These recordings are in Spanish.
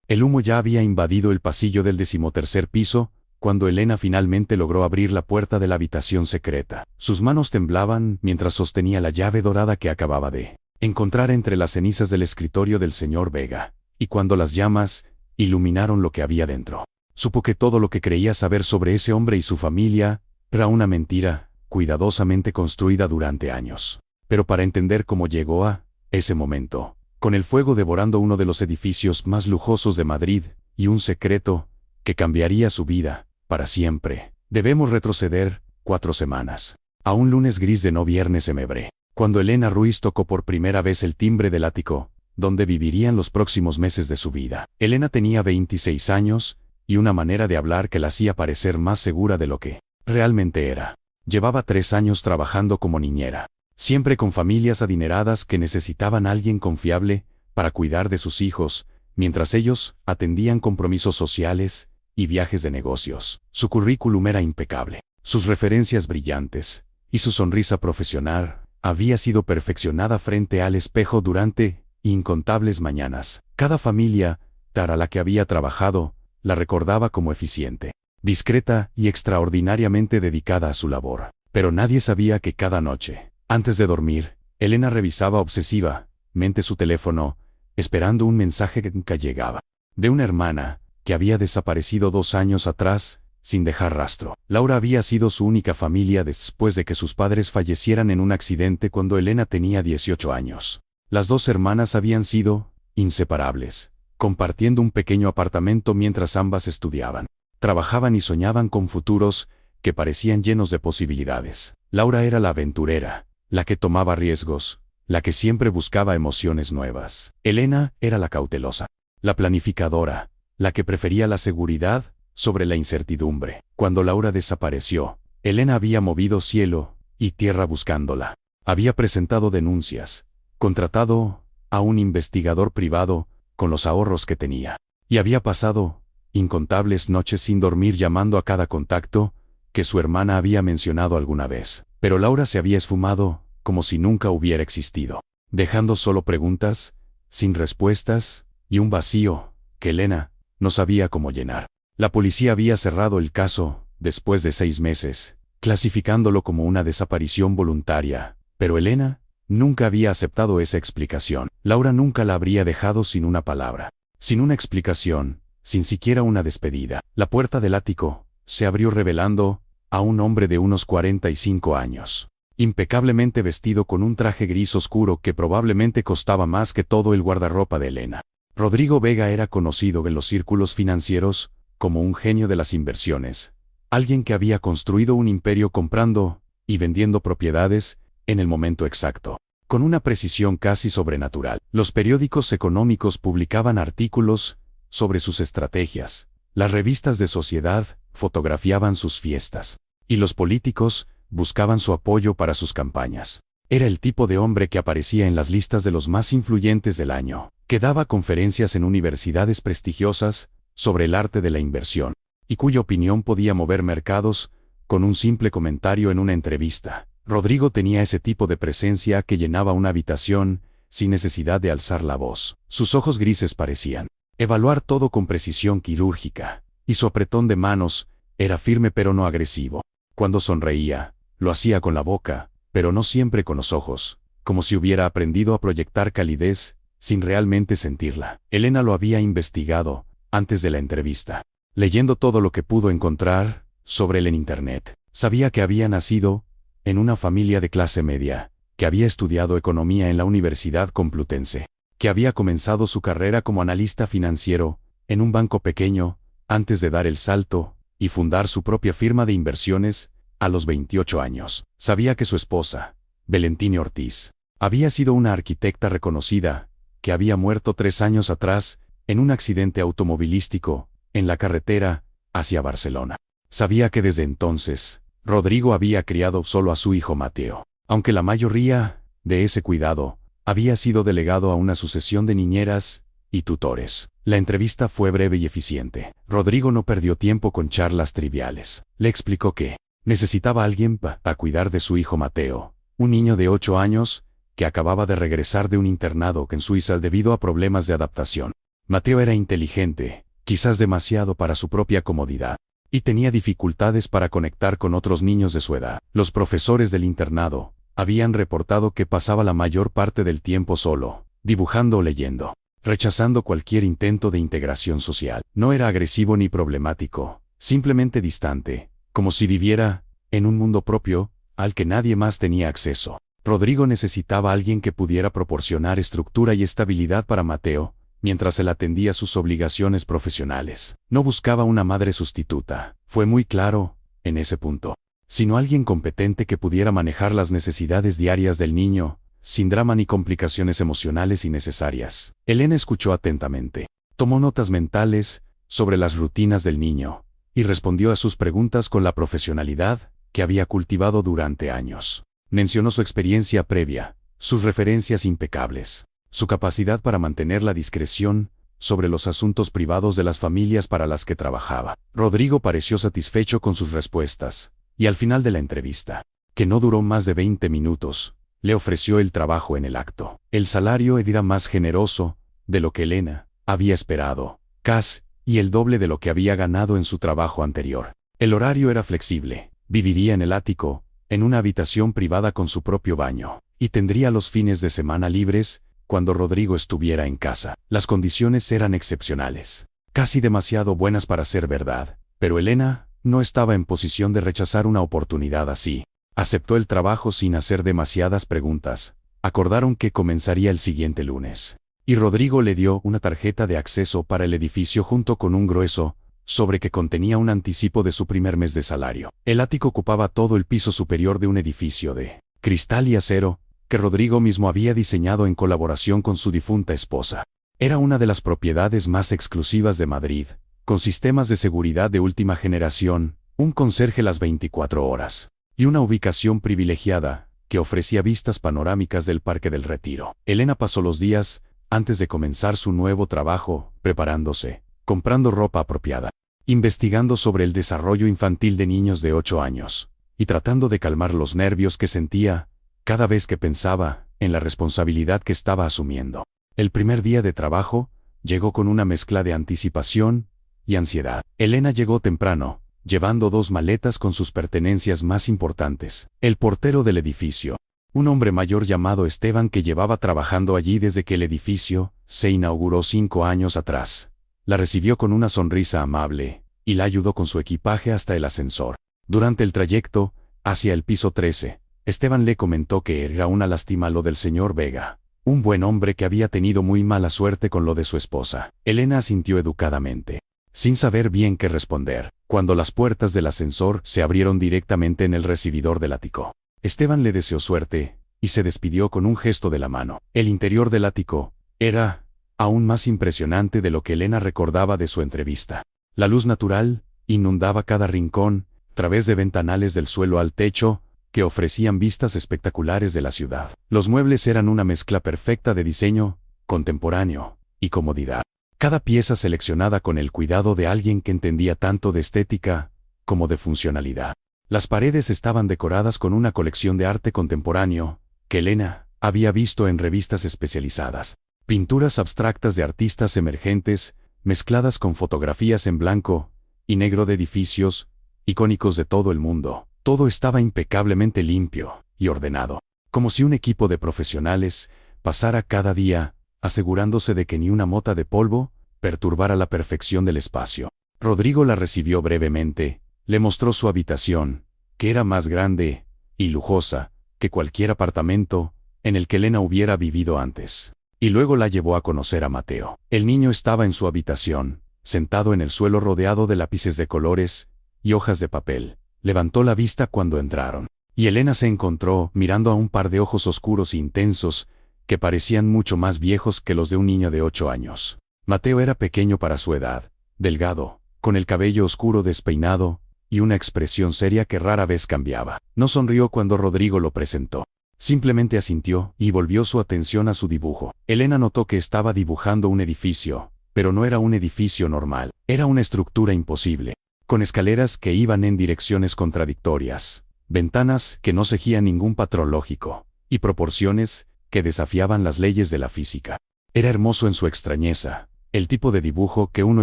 El humo ya había invadido el pasillo del 13º piso, cuando Elena finalmente logró abrir la puerta de la habitación secreta. Sus manos temblaban mientras sostenía la llave dorada que acababa de encontrar entre las cenizas del escritorio del señor Vega, y cuando las llamas iluminaron lo que había dentro, supo que todo lo que creía saber sobre ese hombre y su familia era una mentira, cuidadosamente construida durante años. Pero para entender cómo llegó a ese momento, con el fuego devorando uno de los edificios más lujosos de Madrid, y un secreto que cambiaría su vida para siempre, debemos retroceder 4 semanas, a un lunes gris de no viernes emebre, cuando Elena Ruiz tocó por primera vez el timbre del ático, donde vivirían los próximos meses de su vida. Elena tenía 26 años, y una manera de hablar que la hacía parecer más segura de lo que realmente era. Llevaba 3 años trabajando como niñera, siempre con familias adineradas que necesitaban a alguien confiable para cuidar de sus hijos, mientras ellos atendían compromisos sociales y viajes de negocios. Su currículum era impecable, sus referencias brillantes, y su sonrisa profesional había sido perfeccionada frente al espejo durante incontables mañanas. Cada familia para la que había trabajado la recordaba como eficiente, discreta y extraordinariamente dedicada a su labor. Pero nadie sabía que cada noche, antes de dormir, Elena revisaba obsesivamente su teléfono, esperando un mensaje que nunca llegaba, de una hermana que había desaparecido 2 años atrás, sin dejar rastro. Laura había sido su única familia después de que sus padres fallecieran en un accidente cuando Elena tenía 18 años. Las 2 hermanas habían sido inseparables, compartiendo un pequeño apartamento mientras ambas estudiaban, trabajaban y soñaban con futuros que parecían llenos de posibilidades. Laura era la aventurera, la que tomaba riesgos, la que siempre buscaba emociones nuevas. Elena era la cautelosa, la planificadora, la que prefería la seguridad sobre la incertidumbre. Cuando Laura desapareció, Elena había movido cielo y tierra buscándola. Había presentado denuncias, contratado a un investigador privado con los ahorros que tenía, y había pasado incontables noches sin dormir llamando a cada contacto que su hermana había mencionado alguna vez. Pero Laura se había esfumado como si nunca hubiera existido, dejando solo preguntas, sin respuestas, y un vacío que Elena no sabía cómo llenar. La policía había cerrado el caso después de 6 meses, clasificándolo como una desaparición voluntaria, pero Elena nunca había aceptado esa explicación. Laura nunca la habría dejado sin una palabra, sin una explicación, sin siquiera una despedida. La puerta del ático se abrió revelando a un hombre de unos 45 años, impecablemente vestido con un traje gris oscuro que probablemente costaba más que todo el guardarropa de Elena. Rodrigo Vega era conocido en los círculos financieros como un genio de las inversiones, alguien que había construido un imperio comprando y vendiendo propiedades en el momento exacto, con una precisión casi sobrenatural. Los periódicos económicos publicaban artículos sobre sus estrategias, las revistas de sociedad fotografiaban sus fiestas, y los políticos buscaban su apoyo para sus campañas. Era el tipo de hombre que aparecía en las listas de los más influyentes del año, que daba conferencias en universidades prestigiosas sobre el arte de la inversión, y cuya opinión podía mover mercados con un simple comentario en una entrevista. Rodrigo tenía ese tipo de presencia que llenaba una habitación sin necesidad de alzar la voz. Sus ojos grises parecían evaluar todo con precisión quirúrgica, y su apretón de manos era firme pero no agresivo. Cuando sonreía, lo hacía con la boca, pero no siempre con los ojos, como si hubiera aprendido a proyectar calidez sin realmente sentirla. Elena lo había investigado antes de la entrevista, leyendo todo lo que pudo encontrar sobre él en Internet. Sabía que había nacido en una familia de clase media, que había estudiado economía en la Universidad Complutense, que había comenzado su carrera como analista financiero en un banco pequeño antes de dar el salto y fundar su propia firma de inversiones a los 28 años. Sabía que su esposa, Valentina Ortiz, había sido una arquitecta reconocida, que había muerto 3 años atrás en un accidente automovilístico en la carretera hacia Barcelona. Sabía que desde entonces, Rodrigo había criado solo a su hijo Mateo, aunque la mayoría de ese cuidado había sido delegado a una sucesión de niñeras y tutores. La entrevista fue breve y eficiente. Rodrigo no perdió tiempo con charlas triviales. Le explicó que necesitaba a alguien para cuidar de su hijo Mateo, un niño de 8 años que acababa de regresar de un internado en Suiza debido a problemas de adaptación. Mateo era inteligente, quizás demasiado para su propia comodidad, y tenía dificultades para conectar con otros niños de su edad. Los profesores del internado habían reportado que pasaba la mayor parte del tiempo solo, dibujando o leyendo, rechazando cualquier intento de integración social. No era agresivo ni problemático, simplemente distante, como si viviera en un mundo propio, al que nadie más tenía acceso. Rodrigo necesitaba a alguien que pudiera proporcionar estructura y estabilidad para Mateo, mientras él atendía sus obligaciones profesionales. No buscaba una madre sustituta, fue muy claro, en ese punto, sino alguien competente que pudiera manejar las necesidades diarias del niño, sin drama ni complicaciones emocionales innecesarias. Elena escuchó atentamente, tomó notas mentales sobre las rutinas del niño, y respondió a sus preguntas con la profesionalidad que había cultivado durante años. Mencionó su experiencia previa, sus referencias impecables, su capacidad para mantener la discreción sobre los asuntos privados de las familias para las que trabajaba. Rodrigo pareció satisfecho con sus respuestas, y al final de la entrevista, que no duró más de 20 minutos, le ofreció el trabajo en el acto. El salario era más generoso de lo que Elena había esperado, casi y el doble de lo que había ganado en su trabajo anterior. El horario era flexible, viviría en el ático, en una habitación privada con su propio baño, y tendría los fines de semana libres cuando Rodrigo estuviera en casa. Las condiciones eran excepcionales, casi demasiado buenas para ser verdad, pero Elena no estaba en posición de rechazar una oportunidad así. Aceptó el trabajo sin hacer demasiadas preguntas. Acordaron que comenzaría el siguiente lunes, y Rodrigo le dio una tarjeta de acceso para el edificio junto con un grueso sobre que contenía un anticipo de su primer mes de salario. El ático ocupaba todo el piso superior de un edificio de cristal y acero, que Rodrigo mismo había diseñado en colaboración con su difunta esposa. Era una de las propiedades más exclusivas de Madrid, con sistemas de seguridad de última generación, un conserje las 24 horas, y una ubicación privilegiada, que ofrecía vistas panorámicas del Parque del Retiro. Elena pasó los días, antes de comenzar su nuevo trabajo, preparándose, comprando ropa apropiada, investigando sobre el desarrollo infantil de niños de 8 años, y tratando de calmar los nervios que sentía cada vez que pensaba en la responsabilidad que estaba asumiendo. El primer día de trabajo llegó con una mezcla de anticipación y ansiedad. Elena llegó temprano, llevando 2 maletas con sus pertenencias más importantes. El portero del edificio, un hombre mayor llamado Esteban que llevaba trabajando allí desde que el edificio se inauguró 5 años atrás, la recibió con una sonrisa amable y la ayudó con su equipaje hasta el ascensor. Durante el trayecto hacia el piso 13, Esteban le comentó que era una lástima lo del señor Vega, un buen hombre que había tenido muy mala suerte con lo de su esposa. Elena asintió educadamente, sin saber bien qué responder, cuando las puertas del ascensor se abrieron directamente en el recibidor del ático. Esteban le deseó suerte, y se despidió con un gesto de la mano. El interior del ático era aún más impresionante de lo que Elena recordaba de su entrevista. La luz natural inundaba cada rincón, a través de ventanales del suelo al techo, que ofrecían vistas espectaculares de la ciudad. Los muebles eran una mezcla perfecta de diseño contemporáneo y comodidad. Cada pieza seleccionada con el cuidado de alguien que entendía tanto de estética como de funcionalidad. Las paredes estaban decoradas con una colección de arte contemporáneo que Elena había visto en revistas especializadas. Pinturas abstractas de artistas emergentes, mezcladas con fotografías en blanco y negro de edificios icónicos de todo el mundo. Todo estaba impecablemente limpio y ordenado, como si un equipo de profesionales pasara cada día, asegurándose de que ni una mota de polvo perturbara la perfección del espacio. Rodrigo la recibió brevemente, le mostró su habitación, que era más grande y lujosa que cualquier apartamento en el que Elena hubiera vivido antes, y luego la llevó a conocer a Mateo. El niño estaba en su habitación, sentado en el suelo rodeado de lápices de colores y hojas de papel. Levantó la vista cuando entraron, y Elena se encontró mirando a un par de ojos oscuros e intensos, que parecían mucho más viejos que los de un niño de 8 años. Mateo era pequeño para su edad, delgado, con el cabello oscuro despeinado, y una expresión seria que rara vez cambiaba. No sonrió cuando Rodrigo lo presentó. Simplemente asintió y volvió su atención a su dibujo. Elena notó que estaba dibujando un edificio, pero no era un edificio normal, era una estructura imposible, con escaleras que iban en direcciones contradictorias, ventanas que no seguían ningún patrón lógico, y proporciones que desafiaban las leyes de la física. Era hermoso en su extrañeza, El tipo de dibujo que uno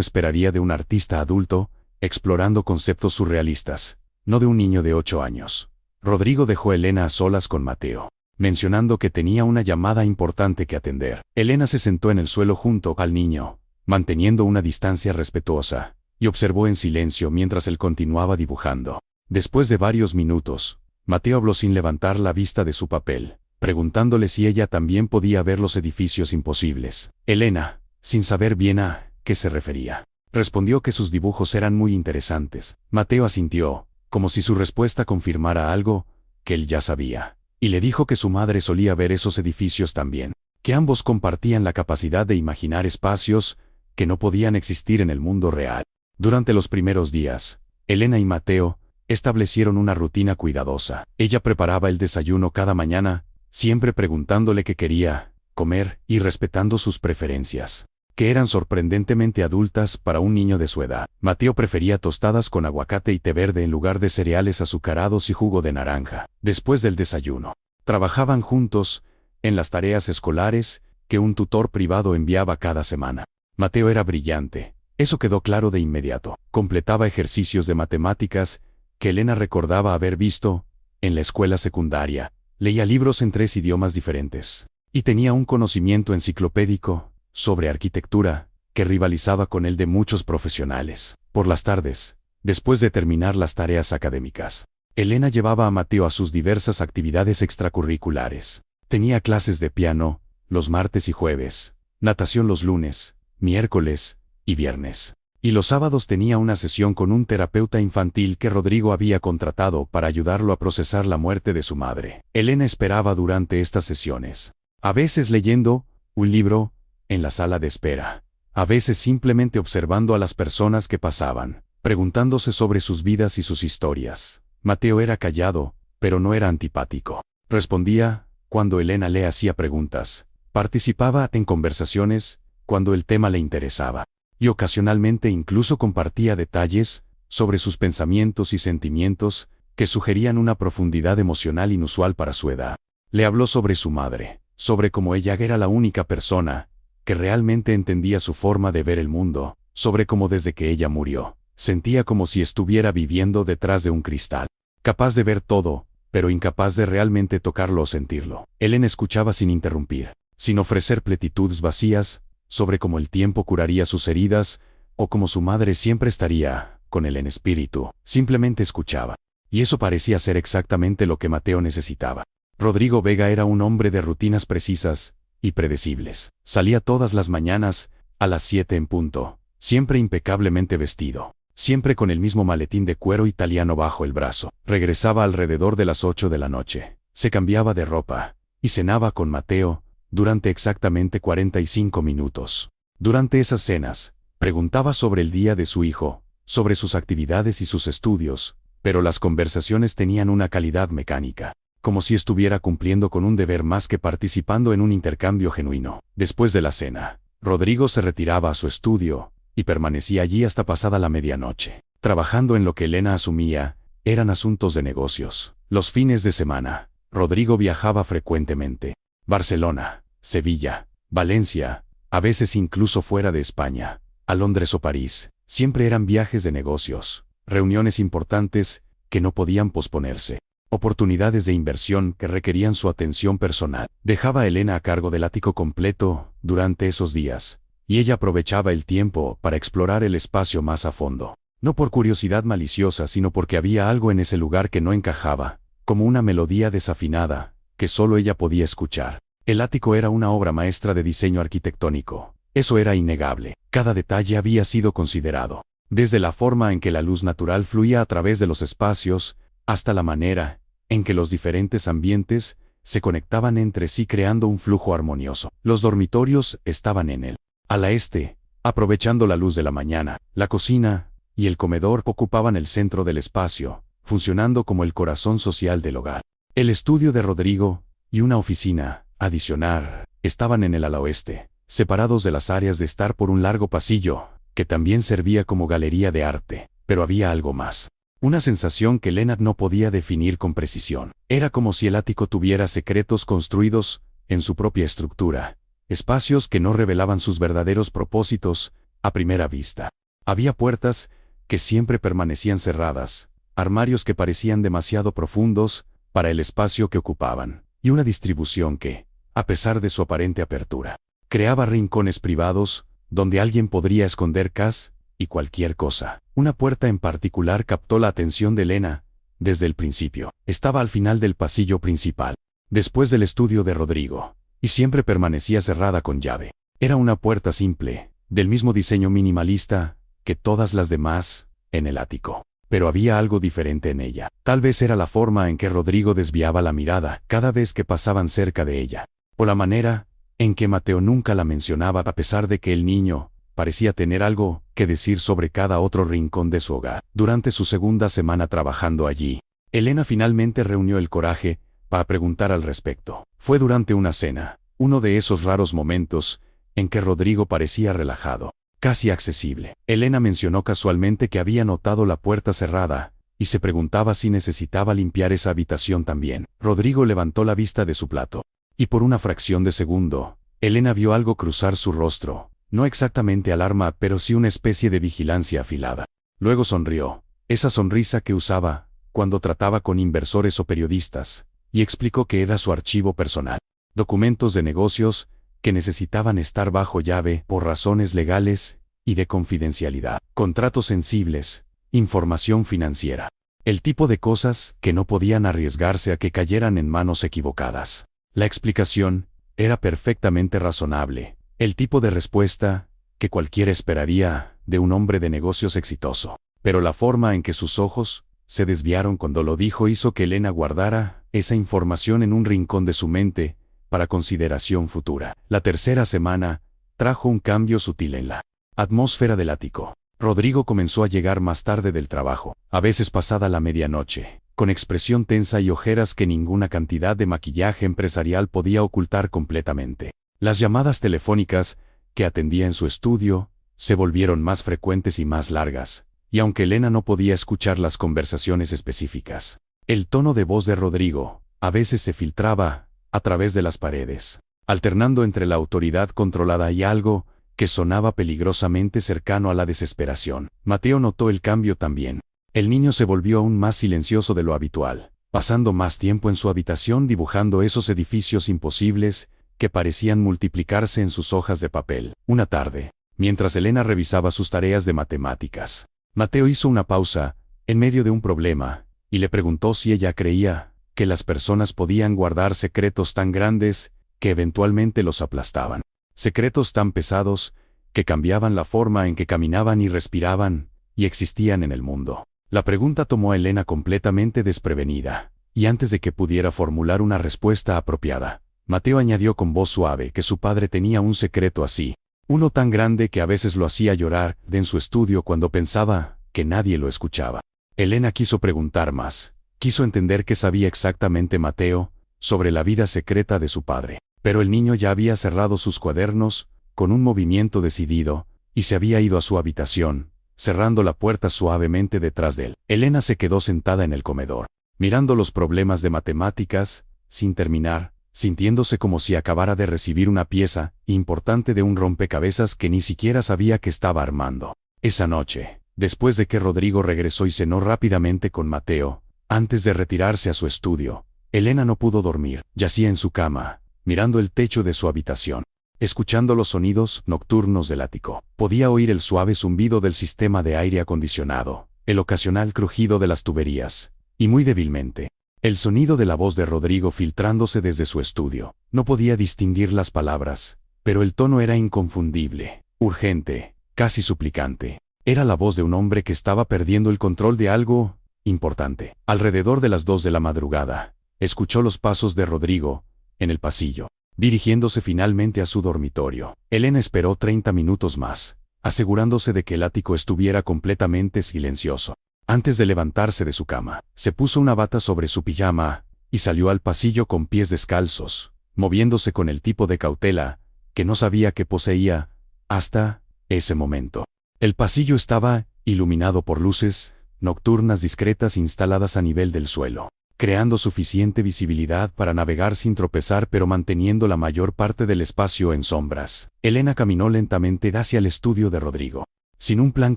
esperaría de un artista adulto, explorando conceptos surrealistas, no de un niño de 8 años. Rodrigo dejó a Elena a solas con Mateo, mencionando que tenía una llamada importante que atender. Elena se sentó en el suelo junto al niño, manteniendo una distancia respetuosa, y observó en silencio mientras él continuaba dibujando. Después de varios minutos, Mateo habló sin levantar la vista de su papel, preguntándole si ella también podía ver los edificios imposibles. Elena, sin saber bien a qué se refería, respondió que sus dibujos eran muy interesantes. Mateo asintió, como si su respuesta confirmara algo que él ya sabía, y le dijo que su madre solía ver esos edificios también, que ambos compartían la capacidad de imaginar espacios que no podían existir en el mundo real. Durante los primeros días, Elena y Mateo establecieron una rutina cuidadosa. Ella preparaba el desayuno cada mañana, siempre preguntándole qué quería comer y respetando sus preferencias, que eran sorprendentemente adultas para un niño de su edad. Mateo prefería tostadas con aguacate y té verde en lugar de cereales azucarados y jugo de naranja. Después del desayuno, trabajaban juntos en las tareas escolares que un tutor privado enviaba cada semana. Mateo era brillante, eso quedó claro de inmediato. Completaba ejercicios de matemáticas que Elena recordaba haber visto en la escuela secundaria. Leía libros en 3 idiomas diferentes, y tenía un conocimiento enciclopédico sobre arquitectura que rivalizaba con el de muchos profesionales. Por las tardes, después de terminar las tareas académicas, Elena llevaba a Mateo a sus diversas actividades extracurriculares. Tenía clases de piano los martes y jueves, natación los lunes, miércoles y viernes. Y los sábados tenía una sesión con un terapeuta infantil que Rodrigo había contratado para ayudarlo a procesar la muerte de su madre. Elena esperaba durante estas sesiones, a veces leyendo un libro en la sala de espera, a veces simplemente observando a las personas que pasaban, preguntándose sobre sus vidas y sus historias. Mateo era callado, pero no era antipático. Respondía cuando Elena le hacía preguntas, participaba en conversaciones cuando el tema le interesaba, y ocasionalmente incluso compartía detalles sobre sus pensamientos y sentimientos que sugerían una profundidad emocional inusual para su edad. Le habló sobre su madre, sobre cómo ella era la única persona que realmente entendía su forma de ver el mundo, sobre cómo desde que ella murió, sentía como si estuviera viviendo detrás de un cristal, capaz de ver todo, pero incapaz de realmente tocarlo o sentirlo. Elena escuchaba sin interrumpir, sin ofrecer platitudes vacías, sobre cómo el tiempo curaría sus heridas, o cómo su madre siempre estaría con él en espíritu. Simplemente escuchaba. Y eso parecía ser exactamente lo que Mateo necesitaba. Rodrigo Vega era un hombre de rutinas precisas y predecibles. Salía todas las mañanas, a las 7 en punto, siempre impecablemente vestido, siempre con el mismo maletín de cuero italiano bajo el brazo. Regresaba alrededor de las 8 de la noche, se cambiaba de ropa, y cenaba con Mateo durante exactamente 45 minutos. Durante esas cenas, preguntaba sobre el día de su hijo, sobre sus actividades y sus estudios, pero las conversaciones tenían una calidad mecánica, como si estuviera cumpliendo con un deber más que participando en un intercambio genuino. Después de la cena, Rodrigo se retiraba a su estudio, y permanecía allí hasta pasada la medianoche, trabajando en lo que Elena asumía eran asuntos de negocios. Los fines de semana, Rodrigo viajaba frecuentemente. Barcelona, Sevilla, Valencia, a veces incluso fuera de España, a Londres o París. Siempre eran viajes de negocios, reuniones importantes que no podían posponerse, oportunidades de inversión que requerían su atención personal. Dejaba a Elena a cargo del ático completo durante esos días, y ella aprovechaba el tiempo para explorar el espacio más a fondo. No por curiosidad maliciosa, sino porque había algo en ese lugar que no encajaba, como una melodía desafinada, que solo ella podía escuchar. El ático era una obra maestra de diseño arquitectónico. Eso era innegable. Cada detalle había sido considerado, desde la forma en que la luz natural fluía a través de los espacios, hasta la manera en que los diferentes ambientes se conectaban entre sí creando un flujo armonioso. Los dormitorios estaban en el ala este, aprovechando la luz de la mañana. La cocina y el comedor ocupaban el centro del espacio, funcionando como el corazón social del hogar. El estudio de Rodrigo y una oficina adicional estaban en el ala oeste, separados de las áreas de estar por un largo pasillo, que también servía como galería de arte. Pero había algo más. Una sensación que Elena no podía definir con precisión. Era como si el ático tuviera secretos construidos en su propia estructura, espacios que no revelaban sus verdaderos propósitos a primera vista. Había puertas que siempre permanecían cerradas, armarios que parecían demasiado profundos para el espacio que ocupaban, y una distribución que, a pesar de su aparente apertura, creaba rincones privados donde alguien podría esconder casi y cualquier cosa. Una puerta en particular captó la atención de Elena desde el principio. Estaba al final del pasillo principal, después del estudio de Rodrigo, y siempre permanecía cerrada con llave. Era una puerta simple, del mismo diseño minimalista que todas las demás en el ático. Pero había algo diferente en ella. Tal vez era la forma en que Rodrigo desviaba la mirada cada vez que pasaban cerca de ella, o la manera en que Mateo nunca la mencionaba a pesar de que el niño parecía tener algo que decir sobre cada otro rincón de su hogar. Durante su segunda semana trabajando allí, Elena finalmente reunió el coraje para preguntar al respecto. Fue durante una cena, uno de esos raros momentos en que Rodrigo parecía relajado, casi accesible. Elena mencionó casualmente que había notado la puerta cerrada, y se preguntaba si necesitaba limpiar esa habitación también. Rodrigo levantó la vista de su plato, y por una fracción de segundo, Elena vio algo cruzar su rostro, no exactamente alarma, pero sí una especie de vigilancia afilada. Luego sonrió, esa sonrisa que usaba cuando trataba con inversores o periodistas, y explicó que era su archivo personal. Documentos de negocios que necesitaban estar bajo llave por razones legales y de confidencialidad. Contratos sensibles, información financiera. El tipo de cosas que no podían arriesgarse a que cayeran en manos equivocadas. La explicación era perfectamente razonable, el tipo de respuesta que cualquiera esperaría de un hombre de negocios exitoso. Pero la forma en que sus ojos se desviaron cuando lo dijo hizo que Elena guardara esa información en un rincón de su mente para consideración futura. La tercera semana trajo un cambio sutil en la atmósfera del ático. Rodrigo comenzó a llegar más tarde del trabajo, a veces pasada la medianoche, con expresión tensa y ojeras que ninguna cantidad de maquillaje empresarial podía ocultar completamente. Las llamadas telefónicas que atendía en su estudio se volvieron más frecuentes y más largas, y aunque Elena no podía escuchar las conversaciones específicas, el tono de voz de Rodrigo a veces se filtraba a través de las paredes, alternando entre la autoridad controlada y algo que sonaba peligrosamente cercano a la desesperación. Mateo notó el cambio también. El niño se volvió aún más silencioso de lo habitual, pasando más tiempo en su habitación dibujando esos edificios imposibles que parecían multiplicarse en sus hojas de papel. Una tarde, mientras Elena revisaba sus tareas de matemáticas, Mateo hizo una pausa en medio de un problema y le preguntó si ella creía que las personas podían guardar secretos tan grandes que eventualmente los aplastaban. Secretos tan pesados que cambiaban la forma en que caminaban y respiraban y existían en el mundo. La pregunta tomó a Elena completamente desprevenida, y antes de que pudiera formular una respuesta apropiada, Mateo añadió con voz suave que su padre tenía un secreto así, uno tan grande que a veces lo hacía llorar en su estudio cuando pensaba que nadie lo escuchaba. Elena quiso preguntar más, quiso entender qué sabía exactamente Mateo sobre la vida secreta de su padre, pero el niño ya había cerrado sus cuadernos con un movimiento decidido y se había ido a su habitación, cerrando la puerta suavemente detrás de él. Elena se quedó sentada en el comedor, mirando los problemas de matemáticas, sin terminar, sintiéndose como si acabara de recibir una pieza importante de un rompecabezas que ni siquiera sabía que estaba armando. Esa noche, después de que Rodrigo regresó y cenó rápidamente con Mateo, antes de retirarse a su estudio, Elena no pudo dormir. Yacía en su cama, mirando el techo de su habitación, escuchando los sonidos nocturnos del ático. Podía oír el suave zumbido del sistema de aire acondicionado, el ocasional crujido de las tuberías, y muy débilmente, el sonido de la voz de Rodrigo filtrándose desde su estudio. No podía distinguir las palabras, pero el tono era inconfundible, urgente, casi suplicante. Era la voz de un hombre que estaba perdiendo el control de algo importante. Alrededor de las 2 de la madrugada, escuchó los pasos de Rodrigo en el pasillo, dirigiéndose finalmente a su dormitorio. Elena esperó 30 minutos más, asegurándose de que el ático estuviera completamente silencioso. Antes de levantarse de su cama, se puso una bata sobre su pijama y salió al pasillo con pies descalzos, moviéndose con el tipo de cautela que no sabía que poseía hasta ese momento. El pasillo estaba iluminado por luces nocturnas discretas instaladas a nivel del suelo. creando suficiente visibilidad para navegar sin tropezar pero manteniendo la mayor parte del espacio en sombras. Elena caminó lentamente hacia el estudio de Rodrigo, sin un plan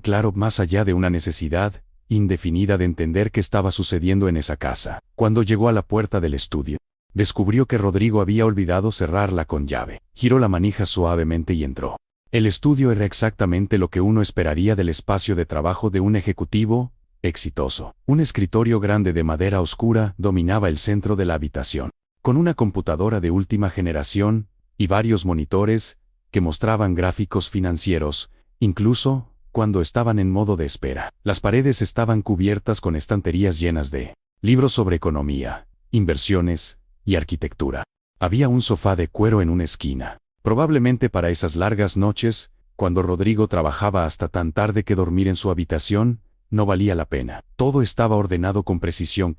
claro más allá de una necesidad indefinida de entender qué estaba sucediendo en esa casa. Cuando llegó a la puerta del estudio, descubrió que Rodrigo había olvidado cerrarla con llave. Giró la manija suavemente y entró. El estudio era exactamente lo que uno esperaría del espacio de trabajo de un ejecutivo exitoso. Un escritorio grande de madera oscura dominaba el centro de la habitación, con una computadora de última generación y varios monitores que mostraban gráficos financieros, incluso cuando estaban en modo de espera. Las paredes estaban cubiertas con estanterías llenas de libros sobre economía, inversiones y arquitectura. Había un sofá de cuero en una esquina, probablemente para esas largas noches, cuando Rodrigo trabajaba hasta tan tarde que dormir en su habitación no valía la pena. Todo estaba ordenado con precisión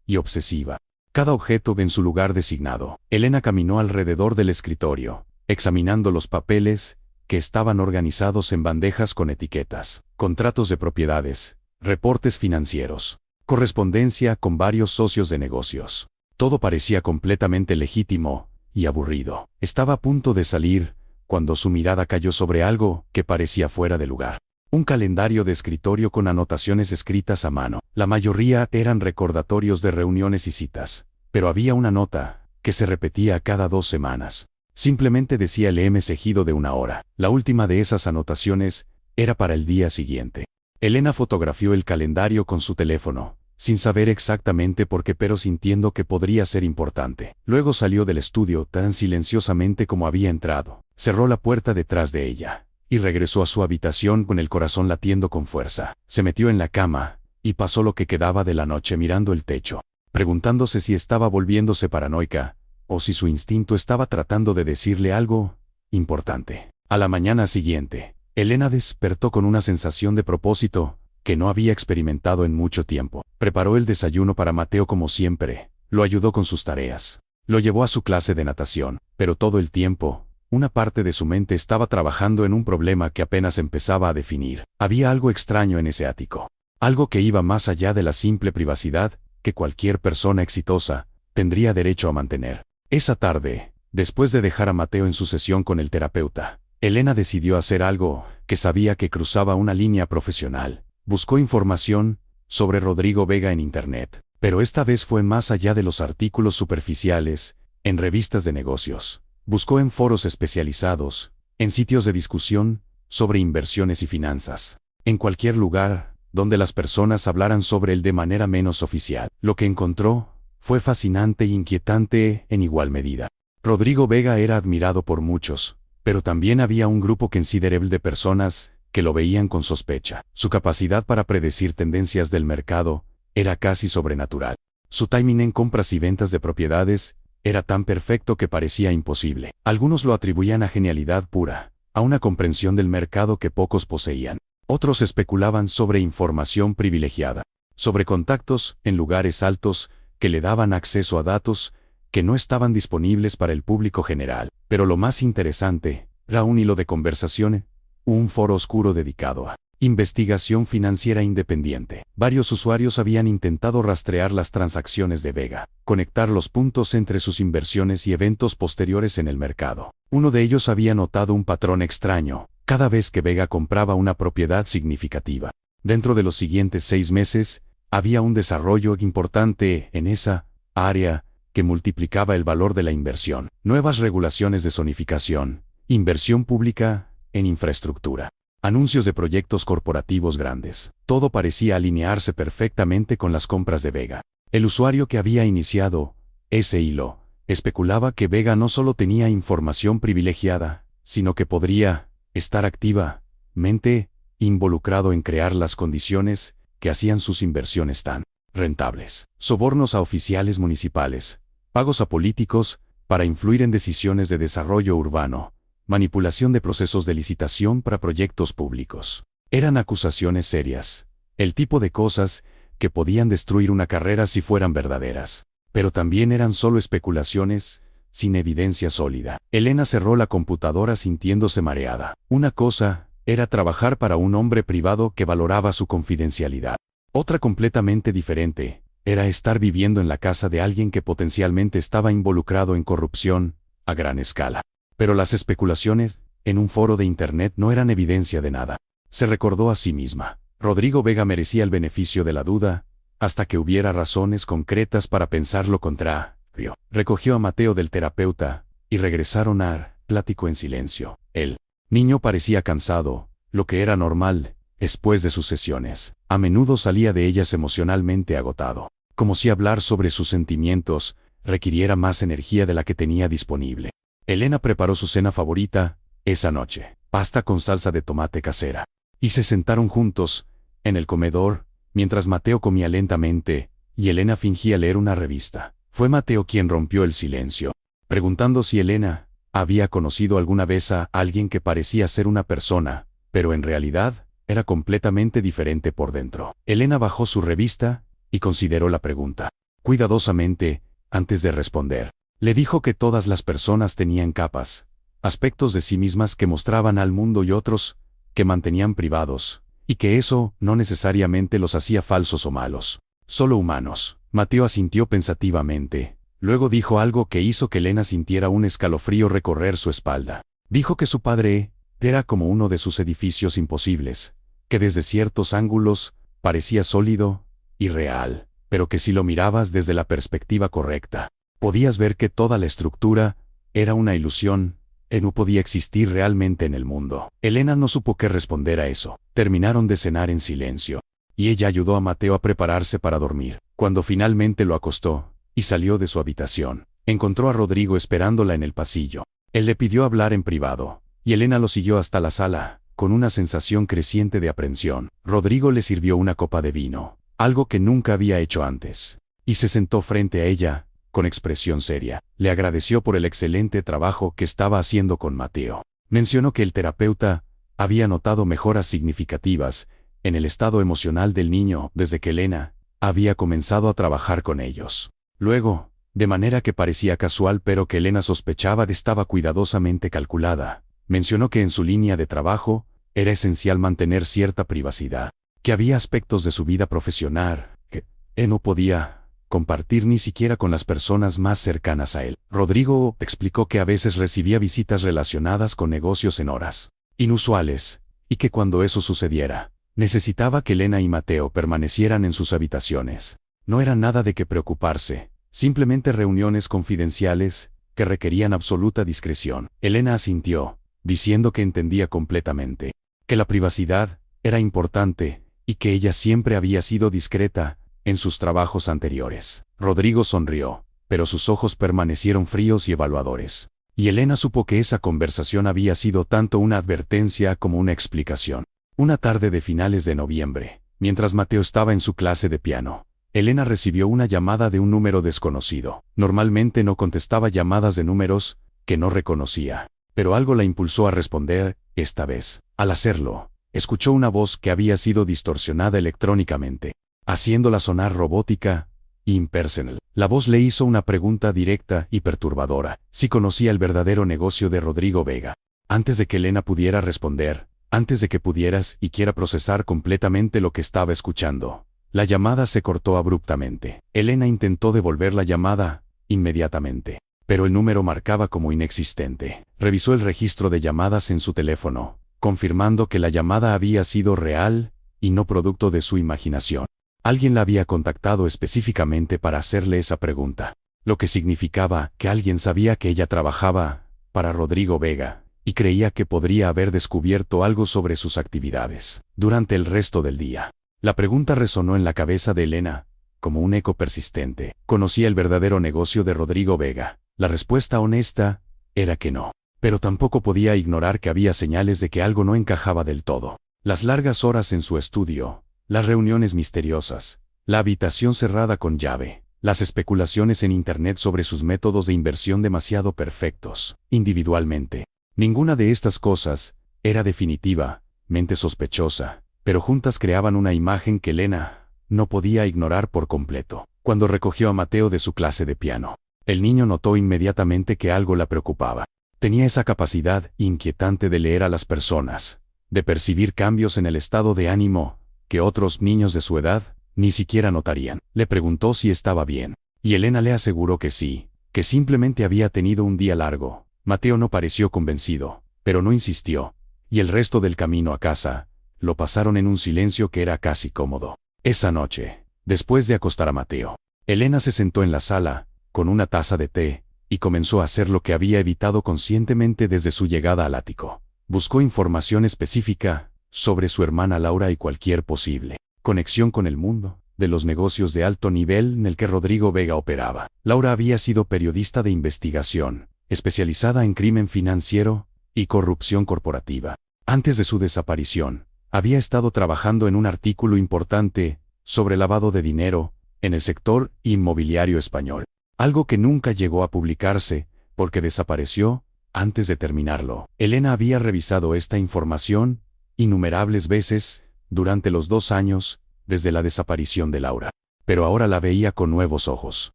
y obsesiva. Cada objeto en su lugar designado. Elena caminó alrededor del escritorio, examinando los papeles que estaban organizados en bandejas con etiquetas, contratos de propiedades, reportes financieros, correspondencia con varios socios de negocios. Todo parecía completamente legítimo y aburrido. Estaba a punto de salir cuando su mirada cayó sobre algo que parecía fuera de lugar. Un calendario de escritorio con anotaciones escritas a mano. La mayoría eran recordatorios de reuniones y citas, pero había una nota que se repetía cada 2 semanas. Simplemente decía el seguido de 1 hora. La última de esas anotaciones era para el día siguiente. Elena fotografió el calendario con su teléfono, sin saber exactamente por qué pero sintiendo que podría ser importante. Luego salió del estudio tan silenciosamente como había entrado. Cerró la puerta detrás de ella y regresó a su habitación con el corazón latiendo con fuerza. Se metió en la cama y pasó lo que quedaba de la noche mirando el techo, preguntándose si estaba volviéndose paranoica o si su instinto estaba tratando de decirle algo importante. A la mañana siguiente, Elena despertó con una sensación de propósito que no había experimentado en mucho tiempo. Preparó el desayuno para Mateo como siempre, lo ayudó con sus tareas, lo llevó a su clase de natación, pero todo el tiempo, una parte de su mente estaba trabajando en un problema que apenas empezaba a definir. Había algo extraño en ese ático, algo que iba más allá de la simple privacidad que cualquier persona exitosa tendría derecho a mantener. Esa tarde, después de dejar a Mateo en su sesión con el terapeuta, Elena decidió hacer algo que sabía que cruzaba una línea profesional. Buscó información sobre Rodrigo Vega en Internet, pero esta vez fue más allá de los artículos superficiales, en revistas de negocios. Buscó en foros especializados, en sitios de discusión sobre inversiones y finanzas, en cualquier lugar donde las personas hablaran sobre él de manera menos oficial. Lo que encontró fue fascinante e inquietante en igual medida. Rodrigo Vega era admirado por muchos, pero también había un grupo considerable de personas que lo veían con sospecha. Su capacidad para predecir tendencias del mercado era casi sobrenatural. Su timing en compras y ventas de propiedades era tan perfecto que parecía imposible. Algunos lo atribuían a genialidad pura, a una comprensión del mercado que pocos poseían. Otros especulaban sobre información privilegiada, sobre contactos en lugares altos que le daban acceso a datos que no estaban disponibles para el público general. Pero lo más interesante era un hilo de conversación, un foro oscuro dedicado a investigación financiera independiente. Varios usuarios habían intentado rastrear las transacciones de Vega, conectar los puntos entre sus inversiones y eventos posteriores en el mercado. Uno de ellos había notado un patrón extraño cada vez que Vega compraba una propiedad significativa. Dentro de los siguientes 6 meses, había un desarrollo importante en esa área que multiplicaba el valor de la inversión. Nuevas regulaciones de zonificación, inversión pública en infraestructura, anuncios de proyectos corporativos grandes. Todo parecía alinearse perfectamente con las compras de Vega. El usuario que había iniciado ese hilo especulaba que Vega no solo tenía información privilegiada, sino que podría estar activamente involucrado en crear las condiciones que hacían sus inversiones tan rentables. Sobornos a oficiales municipales, pagos a políticos para influir en decisiones de desarrollo urbano, manipulación de procesos de licitación para proyectos públicos. Eran acusaciones serias, el tipo de cosas que podían destruir una carrera si fueran verdaderas. Pero también eran solo especulaciones, sin evidencia sólida. Elena cerró la computadora sintiéndose mareada. Una cosa era trabajar para un hombre privado que valoraba su confidencialidad. Otra completamente diferente era estar viviendo en la casa de alguien que potencialmente estaba involucrado en corrupción, a gran escala. Pero las especulaciones, en un foro de internet no eran evidencia de nada. Se recordó a sí misma. Rodrigo Vega merecía el beneficio de la duda, hasta que hubiera razones concretas para pensar lo contrario. Recogió a Mateo del terapeuta, y regresaron a plático en silencio. El niño parecía cansado, lo que era normal, después de sus sesiones. A menudo salía de ellas emocionalmente agotado, como si hablar sobre sus sentimientos requiriera más energía de la que tenía disponible. Elena preparó su cena favorita, esa noche, pasta con salsa de tomate casera. Y se sentaron juntos, en el comedor, mientras Mateo comía lentamente, y Elena fingía leer una revista. Fue Mateo quien rompió el silencio, preguntando si Elena había conocido alguna vez a alguien que parecía ser una persona, pero en realidad era completamente diferente por dentro. Elena bajó su revista y consideró la pregunta cuidadosamente antes de responder. Le dijo que todas las personas tenían capas, aspectos de sí mismas que mostraban al mundo y otros que mantenían privados, y que eso no necesariamente los hacía falsos o malos, solo humanos. Mateo asintió pensativamente, luego dijo algo que hizo que Elena sintiera un escalofrío recorrer su espalda. Dijo que su padre era como uno de sus edificios imposibles, que desde ciertos ángulos parecía sólido y real, pero que si lo mirabas desde la perspectiva correcta, podías ver que toda la estructura era una ilusión, que no podía existir realmente en el mundo. Elena no supo qué responder a eso. Terminaron de cenar en silencio, y ella ayudó a Mateo a prepararse para dormir. Cuando finalmente lo acostó, y salió de su habitación, encontró a Rodrigo esperándola en el pasillo. Él le pidió hablar en privado, y Elena lo siguió hasta la sala, con una sensación creciente de aprensión. Rodrigo le sirvió una copa de vino, algo que nunca había hecho antes, y se sentó frente a ella, con expresión seria. Le agradeció por el excelente trabajo que estaba haciendo con Mateo. Mencionó que el terapeuta había notado mejoras significativas en el estado emocional del niño desde que Elena había comenzado a trabajar con ellos. Luego, de manera que parecía casual pero que Elena sospechaba estaba cuidadosamente calculada, mencionó que en su línea de trabajo era esencial mantener cierta privacidad, que había aspectos de su vida profesional que él no podía compartir ni siquiera con las personas más cercanas a él. Rodrigo explicó que a veces recibía visitas relacionadas con negocios en horas inusuales, y que cuando eso sucediera, necesitaba que Elena y Mateo permanecieran en sus habitaciones. No era nada de qué preocuparse, simplemente reuniones confidenciales que requerían absoluta discreción. Elena asintió, diciendo que entendía completamente que la privacidad era importante, y que ella siempre había sido discreta en sus trabajos anteriores. Rodrigo sonrió, pero sus ojos permanecieron fríos y evaluadores. Y Elena supo que esa conversación había sido tanto una advertencia como una explicación. Una tarde de finales de noviembre, mientras Mateo estaba en su clase de piano, Elena recibió una llamada de un número desconocido. Normalmente no contestaba llamadas de números que no reconocía, pero algo la impulsó a responder, esta vez. Al hacerlo, escuchó una voz que había sido distorsionada electrónicamente, haciéndola sonar robótica e impersonal. La voz le hizo una pregunta directa y perturbadora: si conocía el verdadero negocio de Rodrigo Vega. Antes de que Elena pudiera responder, antes de que pudieras y quiera procesar completamente lo que estaba escuchando, la llamada se cortó abruptamente. Elena intentó devolver la llamada inmediatamente, pero el número marcaba como inexistente. Revisó el registro de llamadas en su teléfono, confirmando que la llamada había sido real y no producto de su imaginación. Alguien la había contactado específicamente para hacerle esa pregunta, lo que significaba que alguien sabía que ella trabajaba para Rodrigo Vega, y creía que podría haber descubierto algo sobre sus actividades. Durante el resto del día, la pregunta resonó en la cabeza de Elena, como un eco persistente. ¿Conocía el verdadero negocio de Rodrigo Vega? La respuesta honesta era que no, pero tampoco podía ignorar que había señales de que algo no encajaba del todo. Las largas horas en su estudio, las reuniones misteriosas, la habitación cerrada con llave, las especulaciones en Internet sobre sus métodos de inversión demasiado perfectos, individualmente. Ninguna de estas cosas era definitivamente sospechosa, pero juntas creaban una imagen que Elena no podía ignorar por completo. Cuando recogió a Mateo de su clase de piano, el niño notó inmediatamente que algo la preocupaba. Tenía esa capacidad inquietante de leer a las personas, de percibir cambios en el estado de ánimo que otros niños de su edad ni siquiera notarían. Le preguntó si estaba bien, y Elena le aseguró que sí, que simplemente había tenido un día largo. Mateo no pareció convencido, pero no insistió, y el resto del camino a casa lo pasaron en un silencio que era casi cómodo. Esa noche, después de acostar a Mateo, Elena se sentó en la sala, con una taza de té, y comenzó a hacer lo que había evitado conscientemente desde su llegada al ático. Buscó información específica sobre su hermana Laura y cualquier posible conexión con el mundo de los negocios de alto nivel en el que Rodrigo Vega operaba. Laura había sido periodista de investigación, especializada en crimen financiero y corrupción corporativa. Antes de su desaparición, había estado trabajando en un artículo importante sobre lavado de dinero en el sector inmobiliario español, algo que nunca llegó a publicarse porque desapareció antes de terminarlo. Elena había revisado esta información innumerables veces durante los 2 años desde la desaparición de Laura, pero ahora la veía con nuevos ojos.